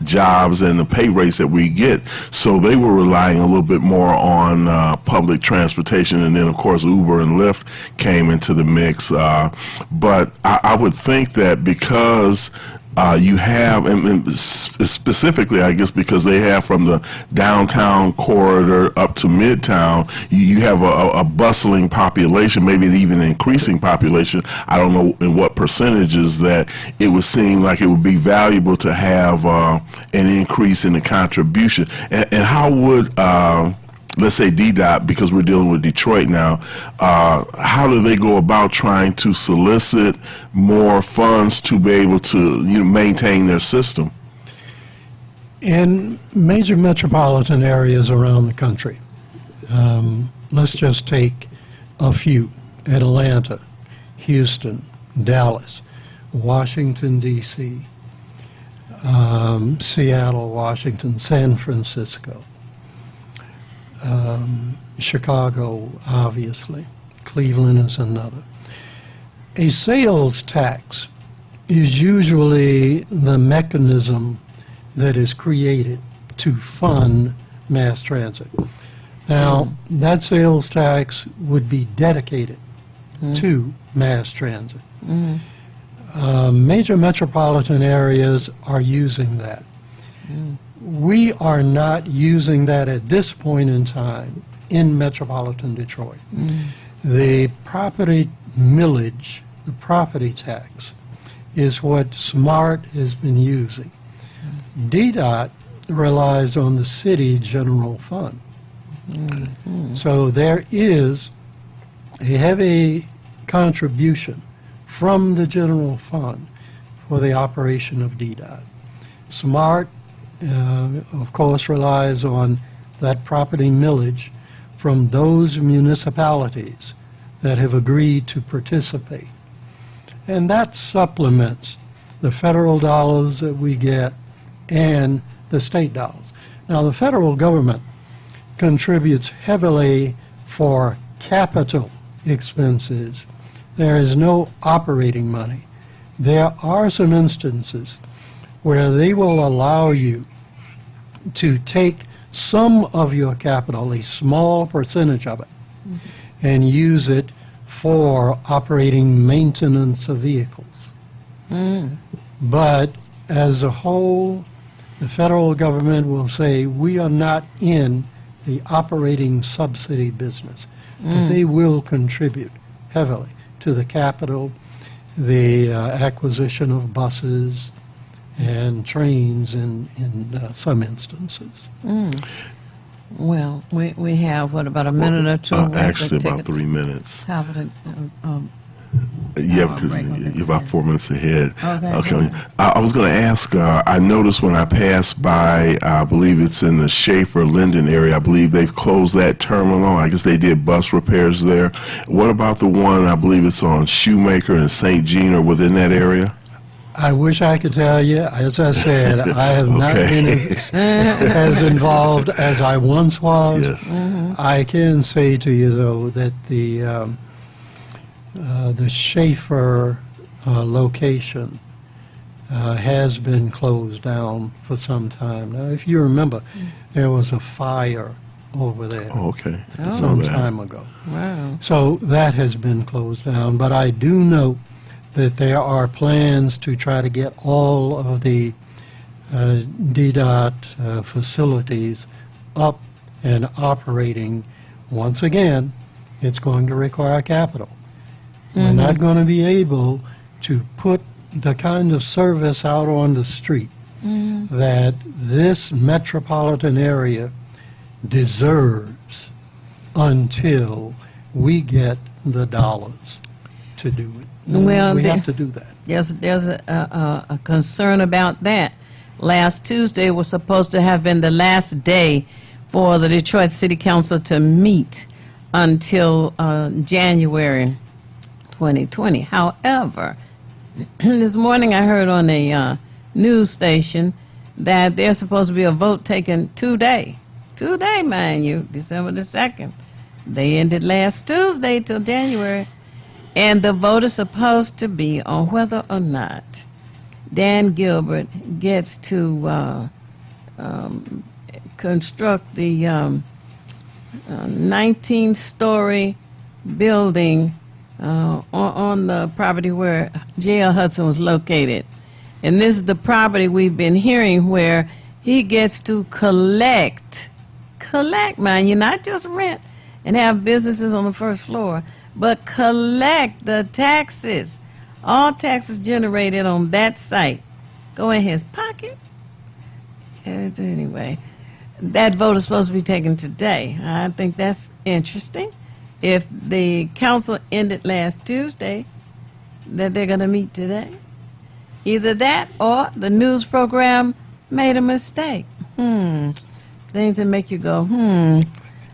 jobs and the pay rates that we get. So they were relying a little bit more on public transportation. And then, of course, Uber and Lyft came into the mix. But I would think that because you have, and specifically, I guess, because they have from the downtown corridor up to midtown, you have a bustling population, maybe even an increasing population. I don't know in what percentages that it would seem like it would be valuable to have an increase in the contribution. And how would let's say DDOT, because we're dealing with Detroit now, how do they go about trying to solicit more funds to be able to maintain their system? In major metropolitan areas around the country, let's just take a few: Atlanta, Houston, Dallas, Washington, D.C., Seattle, Washington, San Francisco, Chicago, obviously. Cleveland is another. A sales tax is usually the mechanism that is created to fund mass transit. Now, that sales tax would be dedicated to mass transit. Major metropolitan areas are using that. We are not using that at this point in time in metropolitan Detroit. The property millage, the property tax, is what SMART has been using. DDOT relies on the city general fund. So there is a heavy contribution from the general fund for the operation of DDOT. SMART of course, relies on that property millage from those municipalities that have agreed to participate. And that supplements the federal dollars that we get and the state dollars. Now, the federal government contributes heavily for capital expenses. There is no operating money. There are some instances where they will allow you to take some of your capital, a small percentage of it, and use it for operating maintenance of vehicles. But as a whole, the federal government will say, we are not in the operating subsidy business, but they will contribute heavily to the capital, the acquisition of buses, and trains in some instances. Well, we have, what, about a minute or two? Actually, about 3 minutes. Top of the, Yeah, because you're about 4 minutes ahead. Okay. I was going to ask, I noticed when I passed by, I believe it's in the Schaefer-Linden area, I believe they've closed that terminal. I guess they did bus repairs there. What about the one, I believe it's on Shoemaker and St. Jean, or within that area? I wish I could tell you. As I said, I have not been as involved as I once was. Yes. I can say to you, though, that the Schaefer location has been closed down for some time. Now, if you remember, there was a fire over there Oh, okay. some time ago. Wow. So that has been closed down, but I do know that there are plans to try to get all of the DDOT facilities up and operating. Once again, it's going to require capital. We're not going to be able to put the kind of service out on the street that this metropolitan area deserves until we get the dollars to do it. Well, we have to do that. There's a concern about that. Last Tuesday was supposed to have been the last day for the Detroit City Council to meet until January 2020. However, this morning I heard on a news station that there's supposed to be a vote taken today, mind you, December the 2nd. They ended last Tuesday till January. And the vote is supposed to be on whether or not Dan Gilbert gets to construct the 19-story building on the property where J.L. Hudson was located. And this is the property we've been hearing where he gets to collect, mind you, not just rent and have businesses on the first floor, but collect the taxes, all taxes generated on that site, go in his pocket. Anyway, that vote is supposed to be taken today. I think that's interesting. If the council ended last Tuesday, that they're going to meet today. Either that or the news program made a mistake. Things that make you go,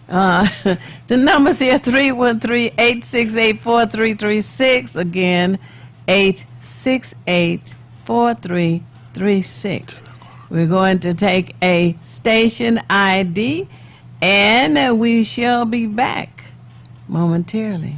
The numbers here, 313-868-4336. Again, 868-4336. We're going to take a station ID, and we shall be back momentarily.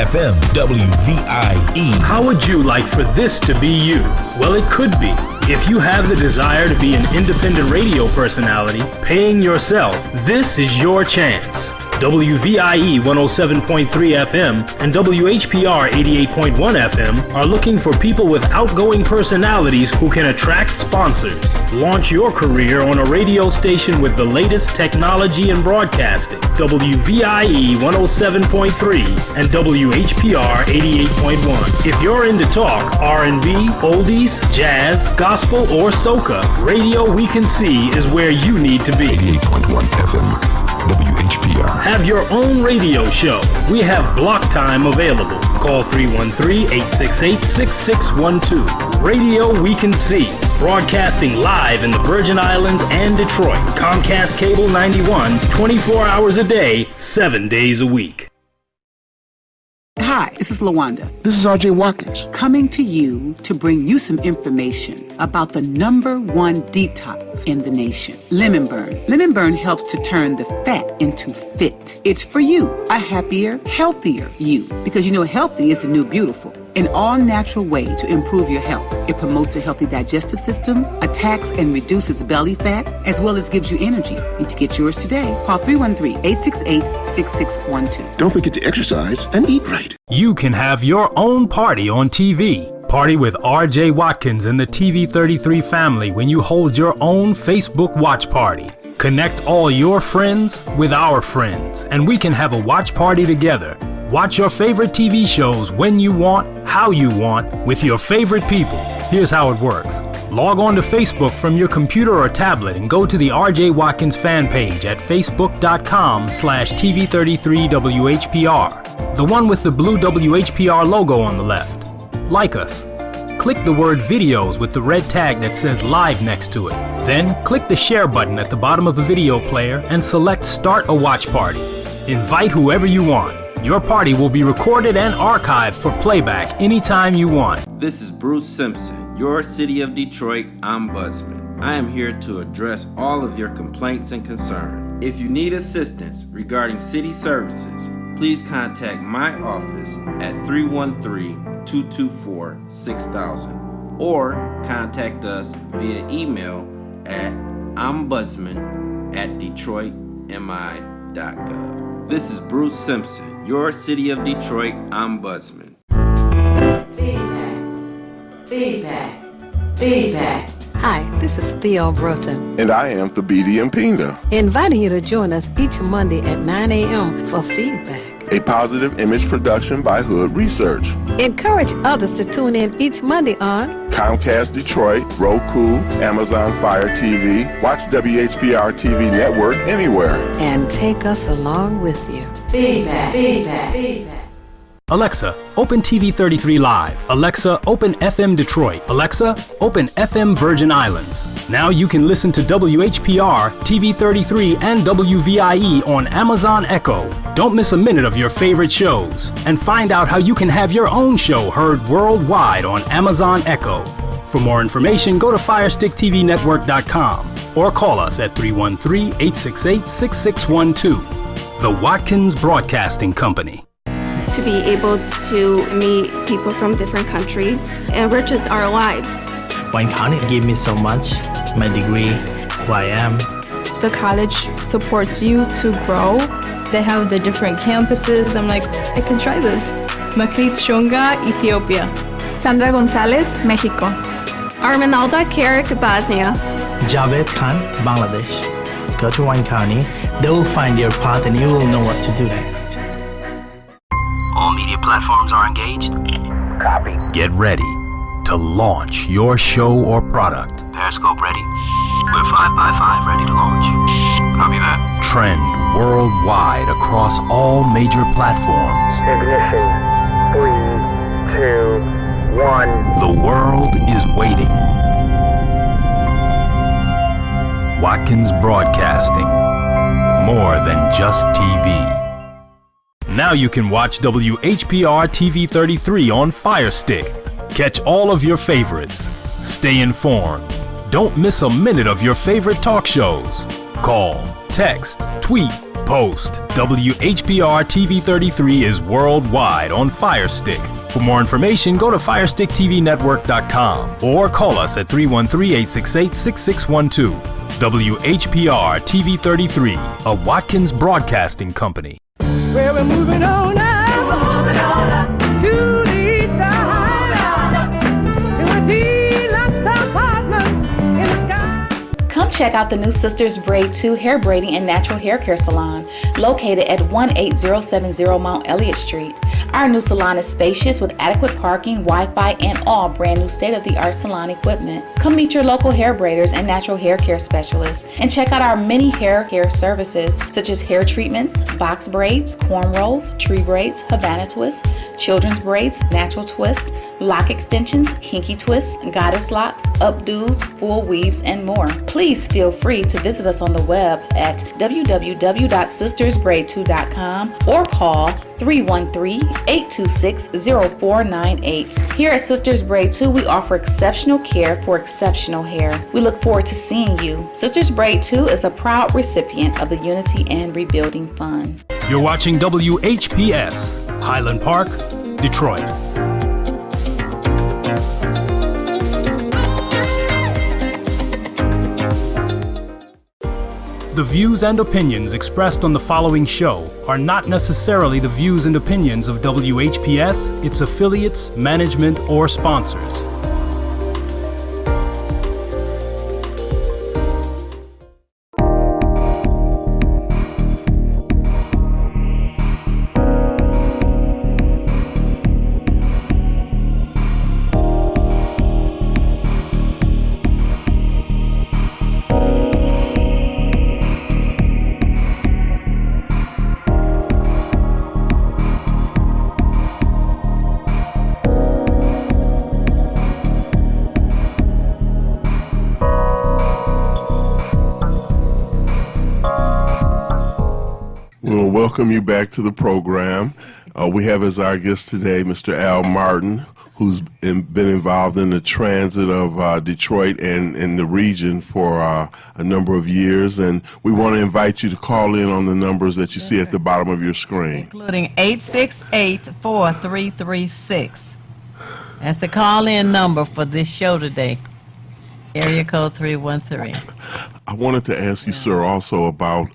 FM, WVIE. How would you like for this to be you? Well, it could be. If you have the desire to be an independent radio personality, paying yourself, this is your chance. WVIE 107.3 FM and WHPR 88.1 FM are looking for people with outgoing personalities who can attract sponsors. Launch your career on a radio station with the latest technology in broadcasting. WVIE 107.3 and WHPR 88.1. If you're into talk, R&B, oldies, jazz, gospel, or soca, Radio We Can See is where you need to be. 88.1 FM. WHPR. Have your own radio show. We have block time available. Call 313-868-6612. Radio we can see. Broadcasting live in the Virgin Islands and Detroit. Comcast Cable 91, 24 hours a day, 7 days a week. Hi, this is LaWanda. This is R.J. Watkins. Coming to you to bring you some information about the #1 detox in the nation, Lemon Burn. Lemon Burn helps to turn the fat into fit. It's for you, a happier, healthier you. Because you know healthy is the new beautiful. An all-natural way to improve your health. It promotes a healthy digestive system, attacks and reduces belly fat, as well as gives you energy. Need to get yours today. Call 313-868-6612. Don't forget to exercise and eat right. You can have your own party on TV. Party with R.J. Watkins and the TV33 family when you hold your own Facebook watch party. Connect all your friends with our friends, and we can have a watch party together. Watch your favorite TV shows when you want, how you want, with your favorite people. Here's how it works. Log on to Facebook from your computer or tablet and go to the R.J. Watkins fan page at facebook.com/TV33WHPR. The one with the blue WHPR logo on the left. Like us. Click the word videos with the red tag that says live next to it. Then click the share button at the bottom of the video player and select start a watch party. Invite whoever you want. Your party will be recorded and archived for playback anytime you want. This is Bruce Simpson, your City of Detroit Ombudsman. I am here to address all of your complaints and concerns. If you need assistance regarding city services, please contact my office at 313-224-6000 or contact us via email at ombudsman@detroitmi.gov. This is Bruce Simpson, your City of Detroit Ombudsman. Feedback. Hi, this is Theo Broughton, And I am Thabiti Mpinda. inviting you to join us each Monday at 9 a.m. for feedback. A positive image production by Hood Research. Encourage others to tune in each Monday on Comcast Detroit, Roku, Amazon Fire TV. Watch WHPR TV Network anywhere. and take us along with you. Feedback. Alexa, open TV33 Live. Alexa, open FM Detroit. Alexa, open FM Virgin Islands. Now you can listen to WHPR, TV33, and WVIE on Amazon Echo. Don't miss a minute of your favorite shows. And find out how you can have your own show heard worldwide on Amazon Echo. For more information, go to FirestickTVNetwork.com or call us at 313-868-6612. The Watkins Broadcasting Company. To be able to meet people from different countries enriches our lives. Wayne County gave me so much, my degree, who I am. The college supports you to grow. They have the different campuses. I'm like, I can try this. Makrit Shunga, Ethiopia. Sandra Gonzalez, Mexico. Arminalda Carrick, Bosnia. Javed Khan, Bangladesh. Go to Wayne County, they will find your path and you will know what to do next. All media platforms are engaged. Copy. Get ready to launch your show or product. Periscope ready. We're 5x5 ready to launch. Copy that. Trend worldwide across all major platforms. Ignition. 3, 2, 1. The world is waiting. Watkins Broadcasting. More than just TV. Now you can watch WHPR TV33 on Fire Stick. Catch all of your favorites. Stay informed. Don't miss a minute of your favorite talk shows. Call, text, tweet, post. WHPR TV33 is worldwide on Fire Stick. For more information, go to FirestickTVNetwork.com or call us at 313-868-6612. WHPR TV33, a Watkins Broadcasting Company. Well, we're moving on now to the town, to a deluxe apartment in the sky. Come check out the new Sisters Braid 2 hair braiding and natural hair care salon located at 18070 Mount Elliott Street. Our new salon is spacious with adequate parking, Wi-Fi, and all brand new state-of-the-art salon equipment. Come meet your local hair braiders and natural hair care specialists and check out our many hair care services such as hair treatments, box braids, cornrows, tree braids, Havana twists, children's braids, natural twists, lock extensions, kinky twists, goddess locks, updos, full weaves, and more. Please feel free to visit us on the web at www.sistersbraid2.com or call 313-826-0498. Here at Sisters Braid 2, we offer exceptional care for exceptional hair. We look forward to seeing you. Sisters Braid 2 is a proud recipient of the Unity and Rebuilding Fund. You're watching WHPS, Highland Park, Detroit. The views and opinions expressed on the following show are not necessarily the views and opinions of WHPS, its affiliates, management, or sponsors. Welcome you back to the program. We have as our guest today Mr. Al Martin, who's been involved in the transit of Detroit and in the region for a number of years. And we want to invite you to call in on the numbers that you see at the bottom of your screen. Including 868-4336. That's the call-in number for this show today. Area code 313. I wanted to ask you, sir, also about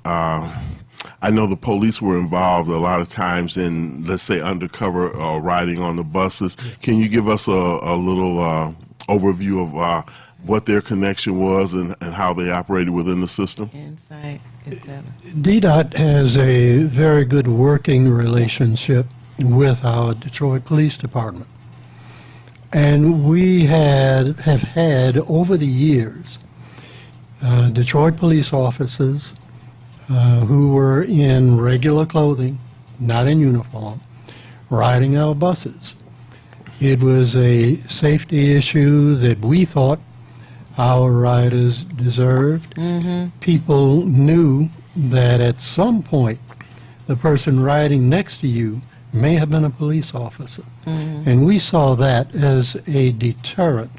I know the police were involved a lot of times in, let's say, undercover riding on the buses. Can you give us a little overview of what their connection was and how they operated within the system? Insight, etc. DDOT has a very good working relationship with our Detroit Police Department. And we have had, over the years, Detroit police officers who were in regular clothing, not in uniform, riding our buses. It was a safety issue that we thought our riders deserved. People knew that at some point the person riding next to you may have been a police officer. And we saw that as a deterrent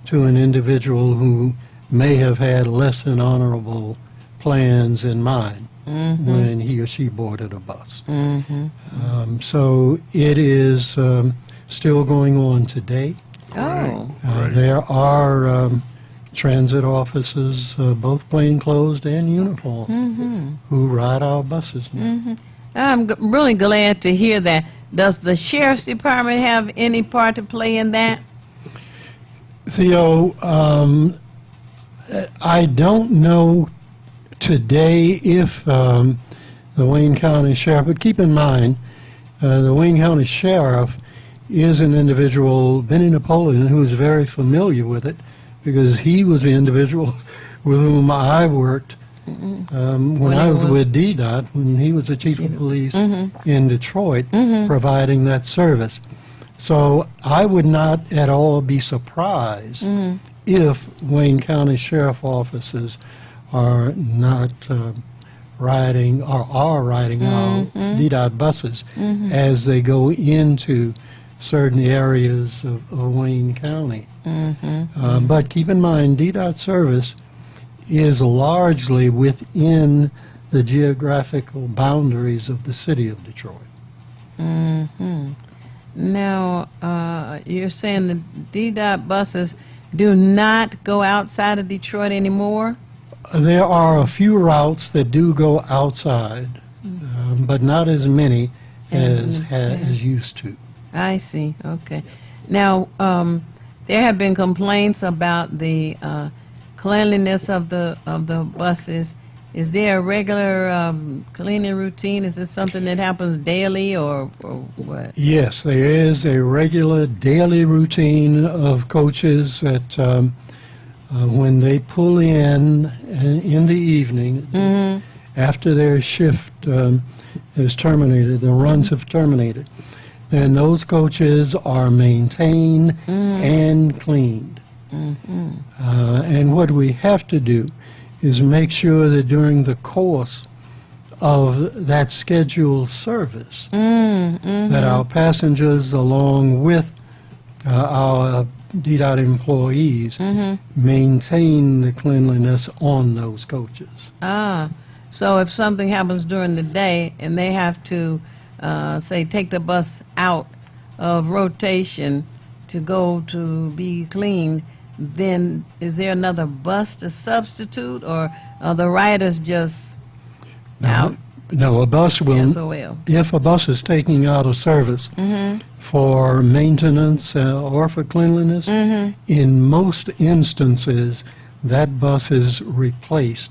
to an individual who may have had less than honorable plans in mind when he or she boarded a bus. So it is still going on today. There are transit officers, both plainclothes and uniform, who ride our buses now. I'm really glad to hear that. Does the Sheriff's Department have any part to play in that? Theo, I don't know today if the Wayne County Sheriff, but keep in mind, the Wayne County Sheriff is an individual, Benny Napoleon, who is very familiar with it, because he was the individual with whom I worked when I was with DDOT, when he was the chief of police in Detroit, providing that service. So I would not at all be surprised if Wayne County Sheriff officers are not riding or are riding our DDOT buses as they go into certain areas of Wayne County. But keep in mind, DDOT service is largely within the geographical boundaries of the city of Detroit. Now, you're saying the DDOT buses do not go outside of Detroit anymore? There are a few routes that do go outside, but not as many as used to. I see. Okay. Now, there have been complaints about the cleanliness of the buses. Is there a regular cleaning routine? Is this something that happens daily or what? Yes, there is a regular daily routine of coaches that when they pull in the evening, after their shift is terminated, the runs have terminated, then those coaches are maintained and cleaned. And what we have to do is make sure that during the course of that scheduled service, that our passengers, along with our DDOT employees, maintain the cleanliness on those coaches. So if something happens during the day and they have to, say, take the bus out of rotation to go to be cleaned, then is there another bus to substitute, or are the riders just out? No, a bus will, SOL. if a bus is taking out of service for maintenance or for cleanliness, in most instances, that bus is replaced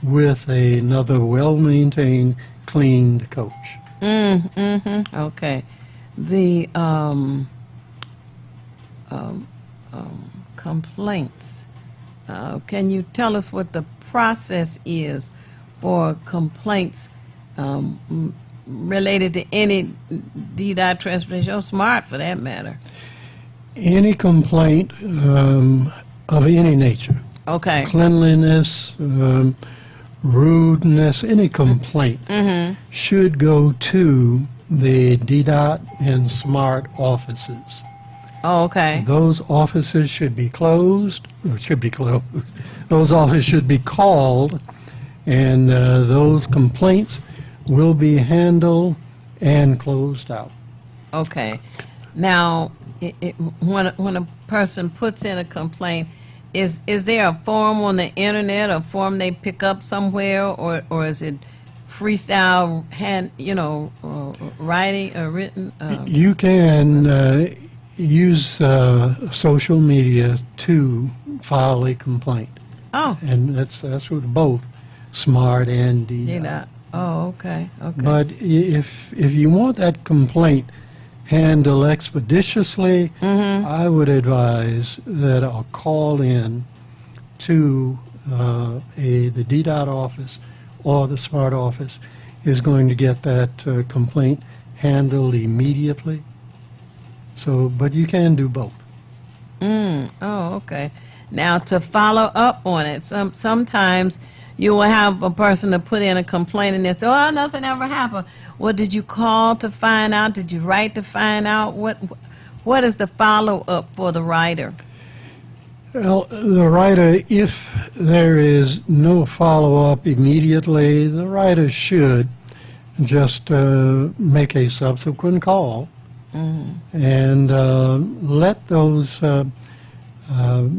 with another well-maintained, cleaned coach. Okay. The complaints. Can you tell us what the process is for complaints related to any DDOT transportation, or SMART for that matter? Any complaint of any nature. Okay. Cleanliness, rudeness, any complaint should go to the DDOT and SMART offices. Oh, okay. Those offices should be closed, or should be closed. Those offices should be called, and those complaints will be handled and closed out. Okay. Now, when a person puts in a complaint, is there a form on the internet, a form they pick up somewhere, or is it freestyle writing or written? You can use social media to file a complaint. Oh. And that's with both SMART and DDOT. Oh, okay. Okay. But if you want that complaint handled expeditiously, I would advise that a call in to the DDOT office or the SMART office is going to get that complaint handled immediately. So, but you can do both. Oh, okay. Now, to follow up on it, sometimes you will have a person to put in a complaint and they say, oh, nothing ever happened. Well, did you call to find out? Did you write to find out? What is the follow-up for the rider? Well, the rider, if there is no follow-up immediately, the rider should just make a subsequent call and let those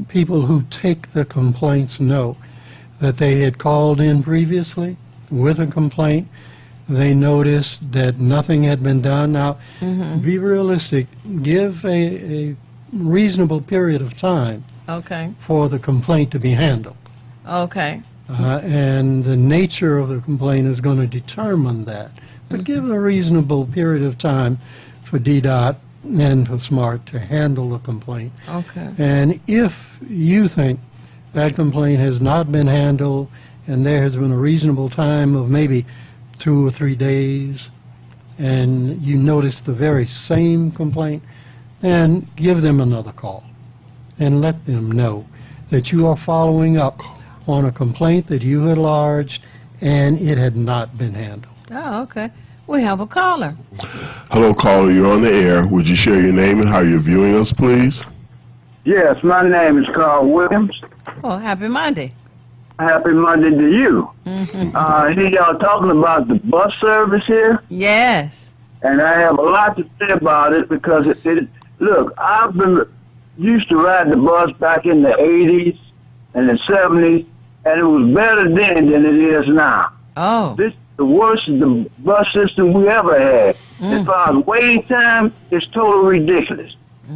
people who take the complaints know that they had called in previously with a complaint. They noticed that nothing had been done. Now, be realistic. Give a reasonable period of time for the complaint to be handled. Okay. And the nature of the complaint is going to determine that. But give a reasonable period of time for DDOT and for SMART to handle the complaint. Okay. And if you think that complaint has not been handled and there has been a reasonable time of maybe 2 or 3 days, and you notice the very same complaint, then give them another call and let them know that you are following up on a complaint that you had lodged and it had not been handled. Oh, okay. We have a caller. Hello, caller. You're on the air. Would you share your name and how you're viewing us, please? Yes, my name is Carl Williams. Oh, happy Monday. Happy Monday to you. Here y'all talking about the bus service here? Yes. And I have a lot to say about it because look, I've been used to ride the bus back in the 80s and the 70s, and it was better then than it is now. Oh. This is the worst the bus system we ever had. As far as waiting time, it's totally ridiculous.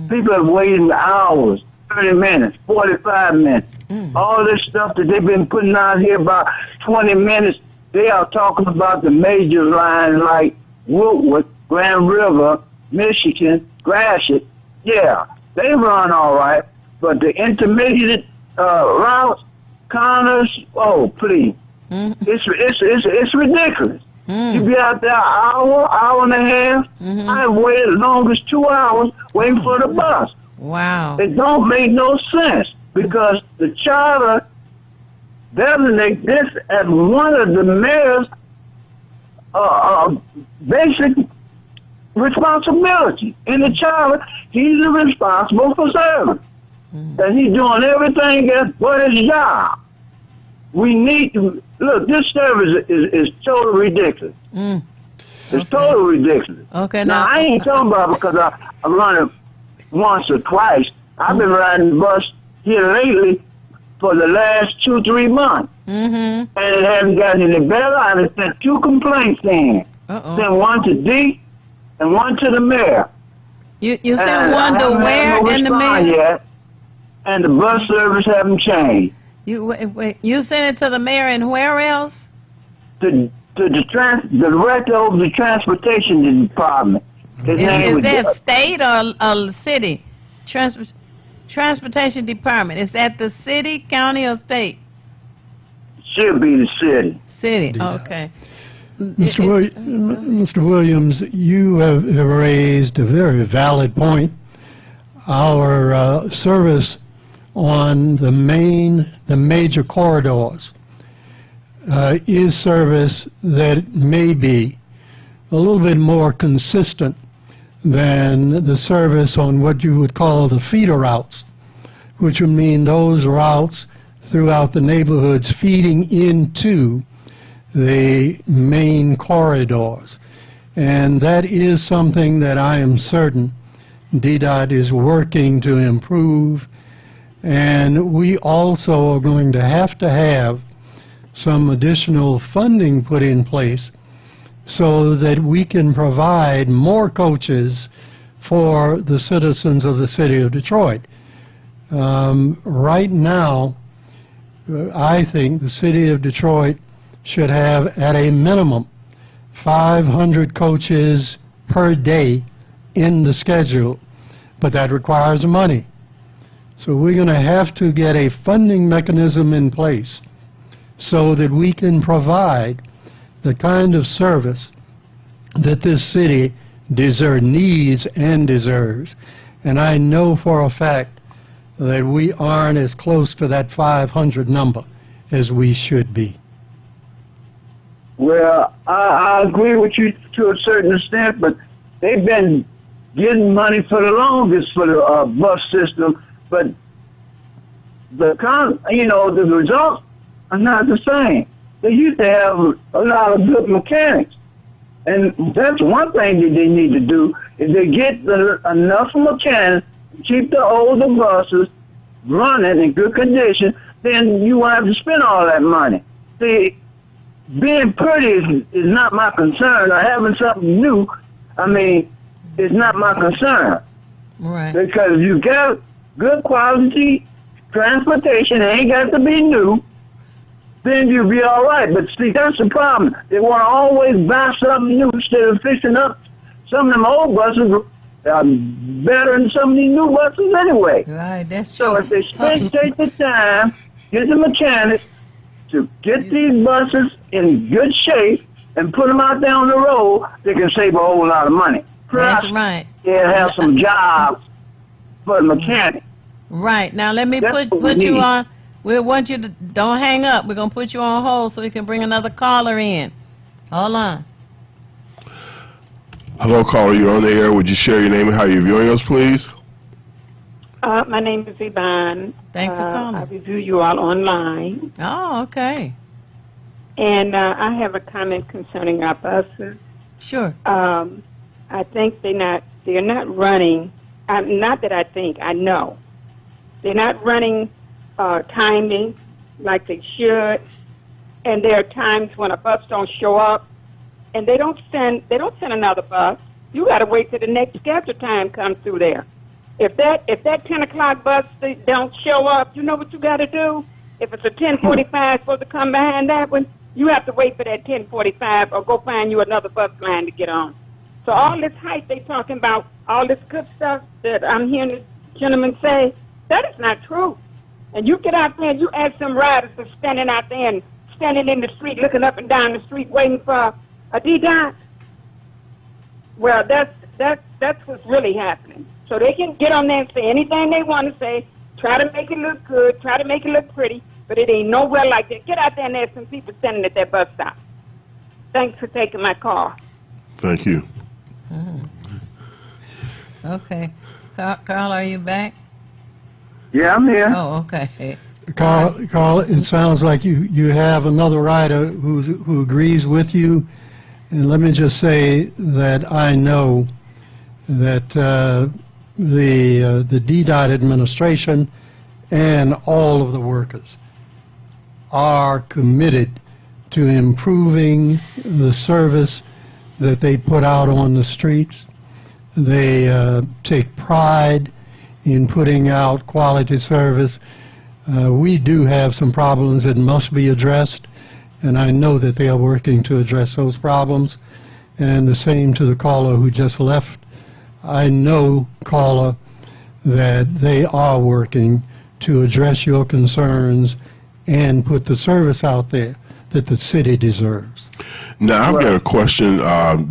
People are waiting hours 30 minutes, 45 minutes. All this stuff that they've been putting out here about 20 minutes, they are talking about the major lines like Woodward, Grand River, Michigan, Gratiot. Yeah, they run all right, but the intermediate routes, Connors, oh, please. It's ridiculous. You be out there an hour and a half. I waited as long as 2 hours waiting for the bus. Wow. It don't make no sense because the charter designates this as one of the mayor's basic responsibility. In the charter, he's responsible for service. And he's doing everything else but his job. We need to, look, this service is totally ridiculous. It's totally ridiculous. Okay, now I ain't talking about because I run it once or twice. I've been riding the bus here lately for the last 2-3 months. And it hasn't gotten any better. I've sent 2 complaints in. Sent one to D and one to the mayor. You sent one to where and the mayor? Yet, and the bus service haven't changed. You sent it to the mayor and where else? To the director of the transportation department. Is that state or city? Transportation department. Is that the city, county, or state? Should be the city. City. Okay. Mr. Williams, you have raised a very valid point. Our service on the major corridors is service that may be a little bit more consistent than the service on what you would call the feeder routes, which would mean those routes throughout the neighborhoods feeding into the main corridors. And that is something that I am certain DDOT is working to improve. And we also are going to have some additional funding put in place so that we can provide more coaches for the citizens of the city of Detroit. Right now, I think the city of Detroit should have, at a minimum, 500 coaches per day in the schedule, but that requires money. So we're going to have to get a funding mechanism in place so that we can provide the kind of service that this city needs and deserves. And I know for a fact that we aren't as close to that 500 number as we should be. Well, I agree with you to a certain extent, but they've been getting money for the longest for the bus system, but the results are not the same. They used to have a lot of good mechanics, and that's one thing that they need to do is they get enough mechanics to keep the older buses running in good condition. Then you won't have to spend all that money. See, being pretty is not my concern, or having something new, it's not my concern. Right. Because you got good quality transportation, it ain't got to be new, then you'll be all right. But see, that's the problem. They want to always buy something new instead of fixing up. Some of them old buses are better than some of these new buses anyway. Right, that's true. So if they take the time, get the mechanics to get these buses in good shape and put them out there on the road, they can save a whole lot of money. Plus, that's right. They'll have some jobs for the mechanics. Right. Now let me put you on. We want you to, don't hang up. We're going to put you on hold so we can bring another caller in. Hold on. Hello, caller. You're on the air. Would you share your name and how you're viewing us, please? My name is Yvonne. Thanks for calling. I review you all online. Oh, okay. And I have a comment concerning our buses. Sure. I think they're not running. Not that I think, I know. They're not running timely like they should. And there are times when a bus don't show up, and they don't send another bus. You got to wait till the next schedule time comes through there. If that 10 o'clock bus don't show up, you know what you got to do? If it's a 10:45 supposed to come behind that one, you have to wait for that 10:45 or go find you another bus line to get on. So all this hype they talking about, all this good stuff that I'm hearing this gentleman say, that is not true. And you get out there and you ask some riders that's standing out there and standing in the street, looking up and down the street, waiting for a D-Dot. Well, that's what's really happening. So they can get on there and say anything they want to say, try to make it look good, try to make it look pretty, but it ain't nowhere like that. Get out there and there's some people standing at that bus stop. Thanks for taking my call. Thank you. Okay. Carl, are you back? Yeah, I'm here. Oh, okay. Carl, it sounds like you have another rider who agrees with you. And let me just say that I know that the DDOT administration and all of the workers are committed to improving the service that they put out on the streets. They take pride in putting out quality service. We do have some problems that must be addressed, and I know that they are working to address those problems. And the same to the caller who just left. I know, caller, that they are working to address your concerns and put the service out there that the city deserves. Now, I've got a question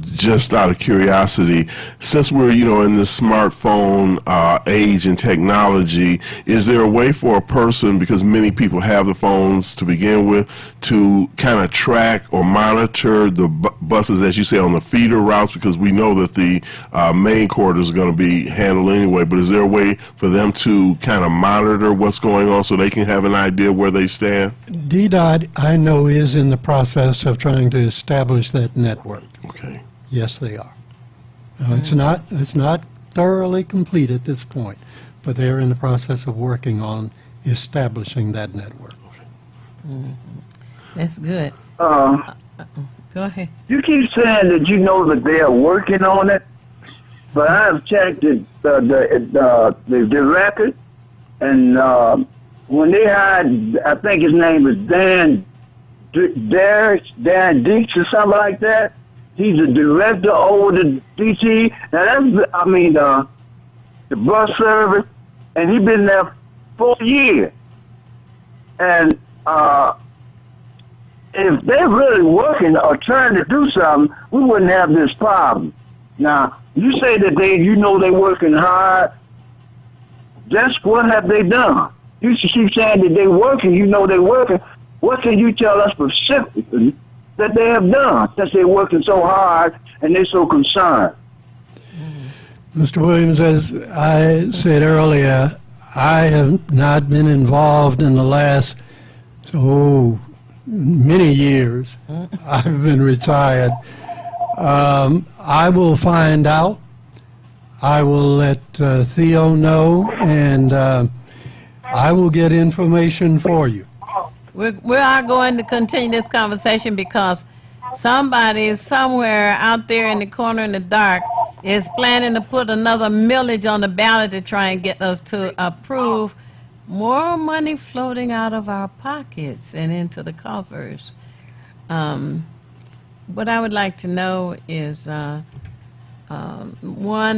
just out of curiosity. Since we're, in the smartphone age and technology, is there a way for a person, because many people have the phones to begin with, to kind of track or monitor the buses, as you say, on the feeder routes? Because we know that the main corridors are going to be handled anyway, but is there a way for them to kind of monitor what's going on so they can have an idea where they stand? DDOT, I know, is in the process of trying to establish that network. Okay. Yes, they are. It's not thoroughly complete at this point, but they're in the process of working on establishing that network. Mm-hmm. That's good. Go ahead. You keep saying that you know that they are working on it, but I've checked the record, and when they hired, I think his name is Dan Deeks or something like that. He's the director over the DT. Now the bus service, and he's been there 4 years. And if they're really working or trying to do something, we wouldn't have this problem. Now, you say that they're working hard. Just what have they done? You should keep saying that they're working, they're working. What can you tell us specifically that they have done since they're working so hard and they're so concerned? Mr. Williams, as I said earlier, I have not been involved in the last, many years. I've been retired. I will find out. I will let Theo know, and I will get information for you. We are going to continue this conversation because somebody somewhere out there in the corner in the dark is planning to put another millage on the ballot to try and get us to approve more money floating out of our pockets and into the coffers. What I would like to know is, one,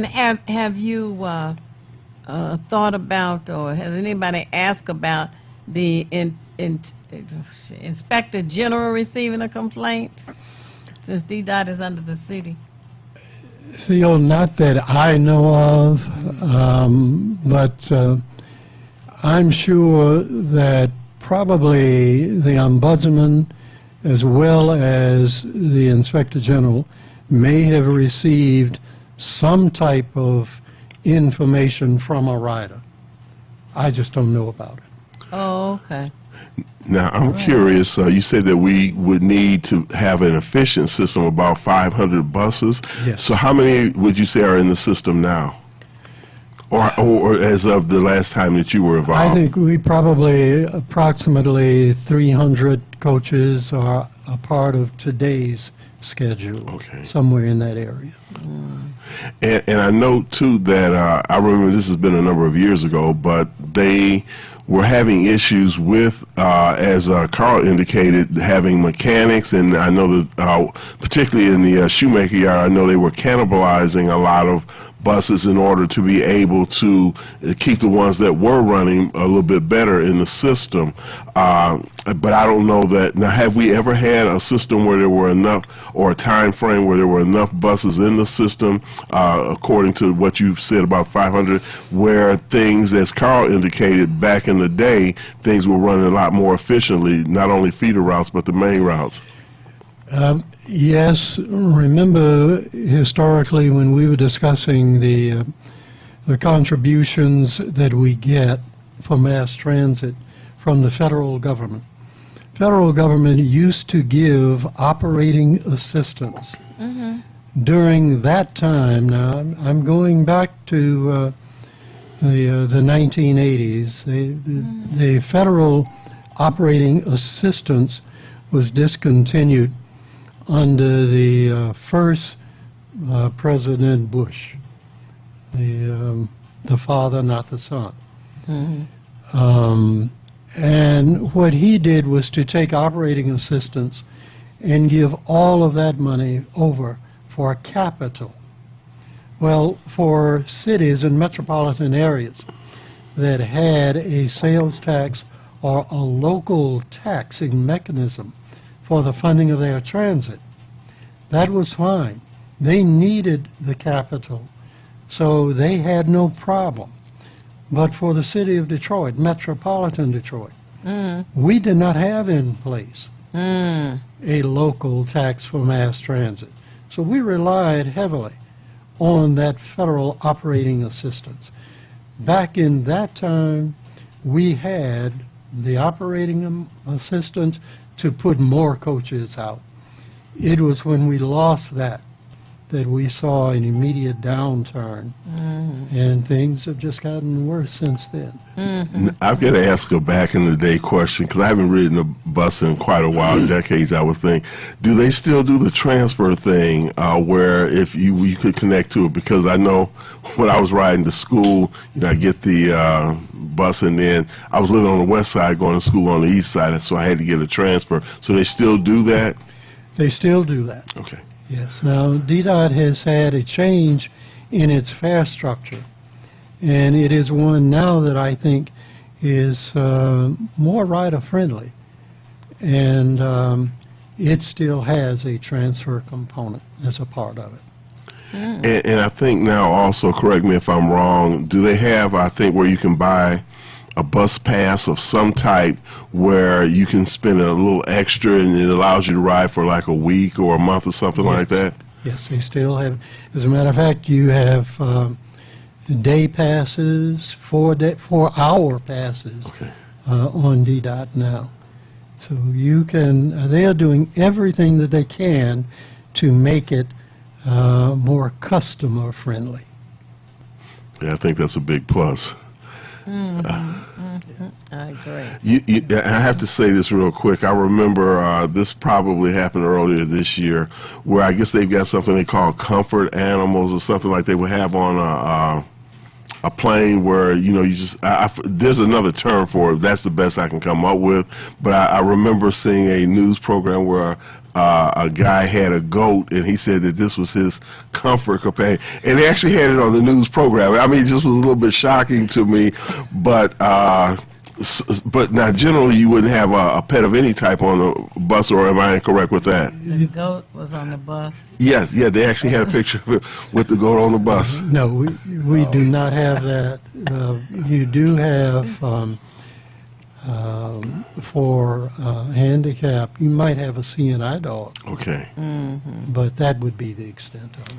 have you thought about, or has anybody asked about the Inspector General receiving a complaint since DDOT is under the city? Theo, not that I know of, but I'm sure that probably the Ombudsman as well as the Inspector General may have received some type of information from a rider. I just don't know about it. Oh, okay. Now, I'm curious, you said that we would need to have an efficient system, about 500 buses. Yes. So how many would you say are in the system now? Or as of the last time that you were involved? I think we probably approximately 300 coaches are a part of today's schedule, somewhere in that area. And I know, too, that I remember this has been a number of years ago, but they were having issues with, as Carl indicated, having mechanics, and I know that particularly in the shoemaker yard, I know they were cannibalizing a lot of buses in order to be able to keep the ones that were running a little bit better in the system. But I don't know that. Now, have we ever had a system where there were enough, or a time frame where there were enough buses in the system, according to what you've said about 500, where things, as Carl indicated, back in the day, things were running a lot more efficiently, not only feeder routes, but the main routes? Yes, remember historically when we were discussing the contributions that we get for mass transit from the federal government. Federal government used to give operating assistance. During that time, now I'm going back to the 1980s, the federal operating assistance was discontinued under the first President Bush, the father, not the son. And what he did was to take operating assistance and give all of that money over for capital. Well, for cities and metropolitan areas that had a sales tax or a local taxing mechanism for the funding of their transit, that was fine. They needed the capital, so they had no problem. But for the city of Detroit, metropolitan Detroit, we did not have in place a local tax for mass transit. So we relied heavily on that federal operating assistance. Back in that time, we had the operating assistance to put more coaches out. It was when we lost that we saw an immediate downturn, and things have just gotten worse since then. I've got to ask a back in the day question, because I haven't ridden a bus in quite a while, decades I would think. Do they still do the transfer thing where if you could connect to it? Because I know when I was riding to school, I get the bus, and then I was living on the west side going to school on the east side, so I had to get a transfer. So they still do that? They still do that. Okay. Yes. Now, DDOT has had a change in its fare structure, and it is one now that I think is more rider-friendly, and it still has a transfer component as a part of it. And I think now also, correct me if I'm wrong, do they have, I think, where you can buy a bus pass of some type where you can spend a little extra and it allows you to ride for like a week or a month or something like that? Yes, they still have. As a matter of fact, you have day passes, 4-hour passes on DDOT now. So you can, they are doing everything that they can to make it more customer friendly. Yeah, I think that's a big plus. I agree. I have to say this real quick. I remember this probably happened earlier this year, where I guess they've got something they call comfort animals or something like they would have on a plane where, you just, there's another term for it. That's the best I can come up with. But I remember seeing a news program where a guy had a goat, and he said that this was his comfort companion. And they actually had it on the news program. I mean, it just was a little bit shocking to me. But now, generally, you wouldn't have a pet of any type on the bus, or am I incorrect with that? The goat was on the bus. Yes, yeah, they actually had a picture of it with the goat on the bus. No, we do not have that. You do have, for handicap, you might have a CNI dog. Okay. But that would be the extent of it.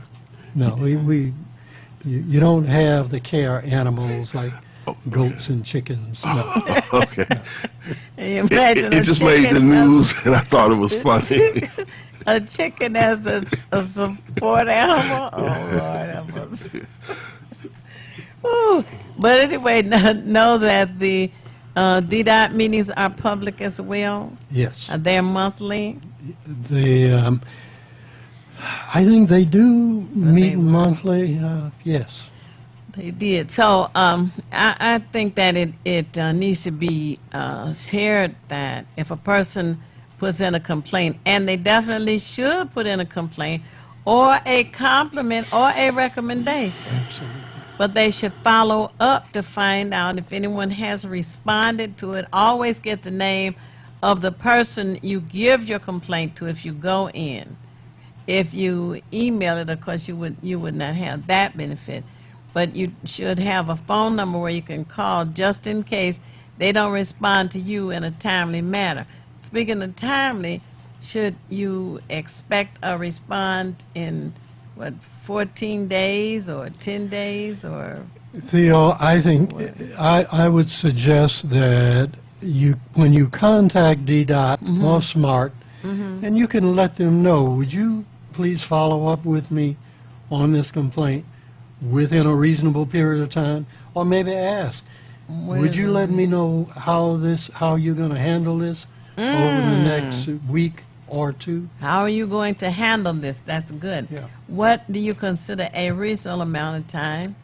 No, you don't have the care animals like goats and chickens. No. Okay. It just made the news, and I thought it was funny. A chicken as a support animal? Oh, Lord. Ooh. But anyway, know that the DDOT meetings are public as well? Yes. Are they monthly? I think they do meet monthly, yes. They did. So I think that it needs to be shared that if a person puts in a complaint, and they definitely should put in a complaint or a compliment or a recommendation. Absolutely. But they should follow up to find out if anyone has responded to it. Always get the name of the person you give your complaint to if you go in. If you email it, of course, you would not have that benefit. But you should have a phone number where you can call just in case they don't respond to you in a timely manner. Speaking of timely, should you expect a response in, 14 days or 10 days or? Theo, I think I would suggest that when you contact DDOT or SMART, and you can let them know, would you please follow up with me on this complaint within a reasonable period of time? Or maybe ask, would you let me know how you're going to handle this over the next week or two? How are you going to handle this? That's good. Yeah. What do you consider a reasonable amount of time?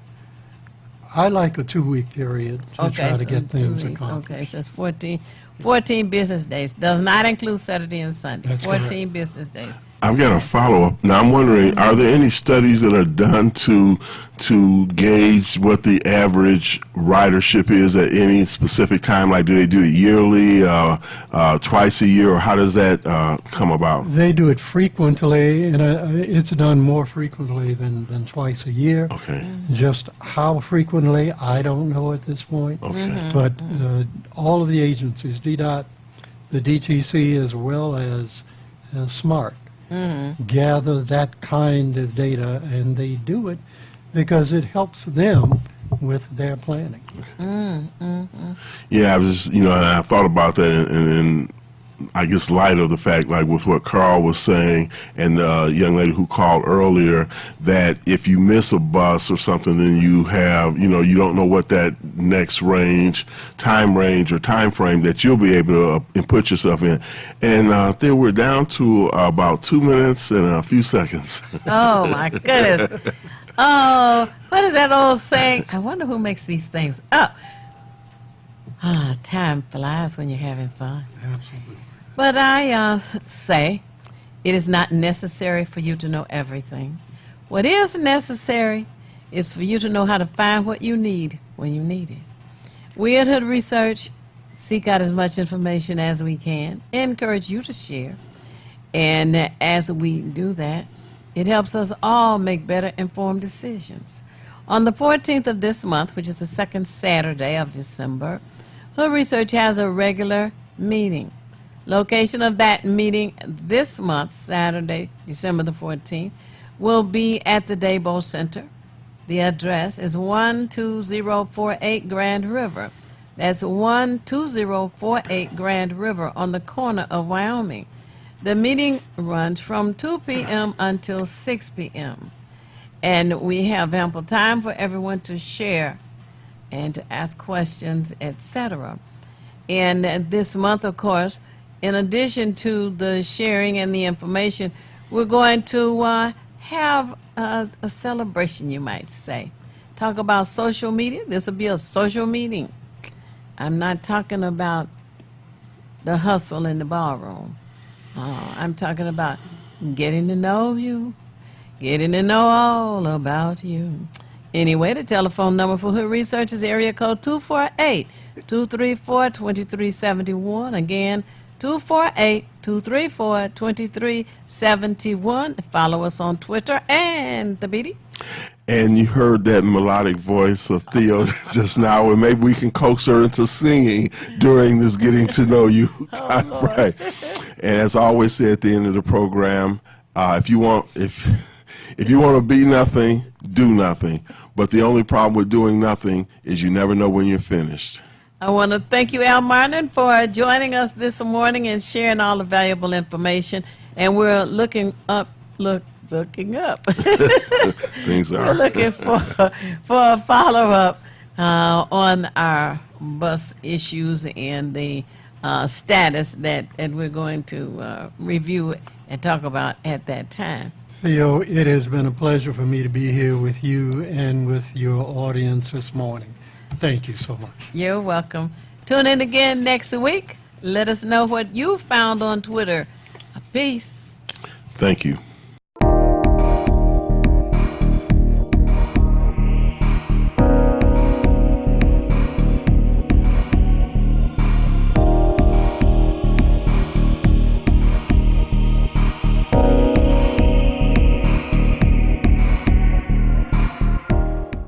I like a 2-week period to try to get things accomplished. Okay, so it's 14 business days. Does not include Saturday and Sunday. That's 14 correct. business days. I've got a follow-up. Now, I'm wondering, are there any studies that are done to gauge what the average ridership is at any specific time? Like, do they do it yearly, twice a year, or how does that come about? They do it frequently, and it's done more frequently than twice a year. Okay. Just how frequently, I don't know at this point. Okay. But all of the agencies, DDOT, the DTC, as well as SMART, gather that kind of data, and they do it because it helps them with their planning. Yeah, I was just, I thought about that, and I guess light of the fact, like with what Carl was saying and the young lady who called earlier, that if you miss a bus or something, then you have, you don't know what that next time range or time frame that you'll be able to put yourself in. And then we're down to about 2 minutes and a few seconds. Oh, my goodness. Oh, what is that old saying? I wonder who makes these things up. Time flies when you're having fun. Absolutely. But I say it is not necessary for you to know everything. What is necessary is for you to know how to find what you need when you need it. We at Hood Research seek out as much information as we can, encourage you to share. And as we do that, it helps us all make better informed decisions. On the 14th of this month, which is the second Saturday of December, Hood Research has a regular meeting. Location of that meeting this month, Saturday, December the 14th, will be at the Dabo Center. The address is 12048 Grand River. That's 12048 Grand River on the corner of Wyoming. The meeting runs from 2 p.m. until 6 p.m. And we have ample time for everyone to share and to ask questions, etc. And this month, of course, in addition to the sharing and the information, we're going to have a celebration, you might say. Talk about social media. This will be a social meeting. I'm not talking about the hustle in the ballroom. I'm talking about getting to know you, getting to know all about you. Anyway, the telephone number for Hood Research is area code 248-234-2371. Again, 248-234-2371. Follow us on Twitter and the BD. And you heard that melodic voice of Theo just now, and maybe we can coax her into singing during this getting to know you time frame. And as I always say at the end of the program, if you want to be nothing, do nothing. But the only problem with doing nothing is you never know when you're finished. I want to thank you, Al Martin, for joining us this morning and sharing all the valuable information. And we're looking up. Things are. We're looking for a follow-up on our bus issues and the status that we're going to review and talk about at that time. Theo, it has been a pleasure for me to be here with you and with your audience this morning. Thank you so much. You're welcome. Tune in again next week. Let us know what you found on Twitter. Peace. Thank you.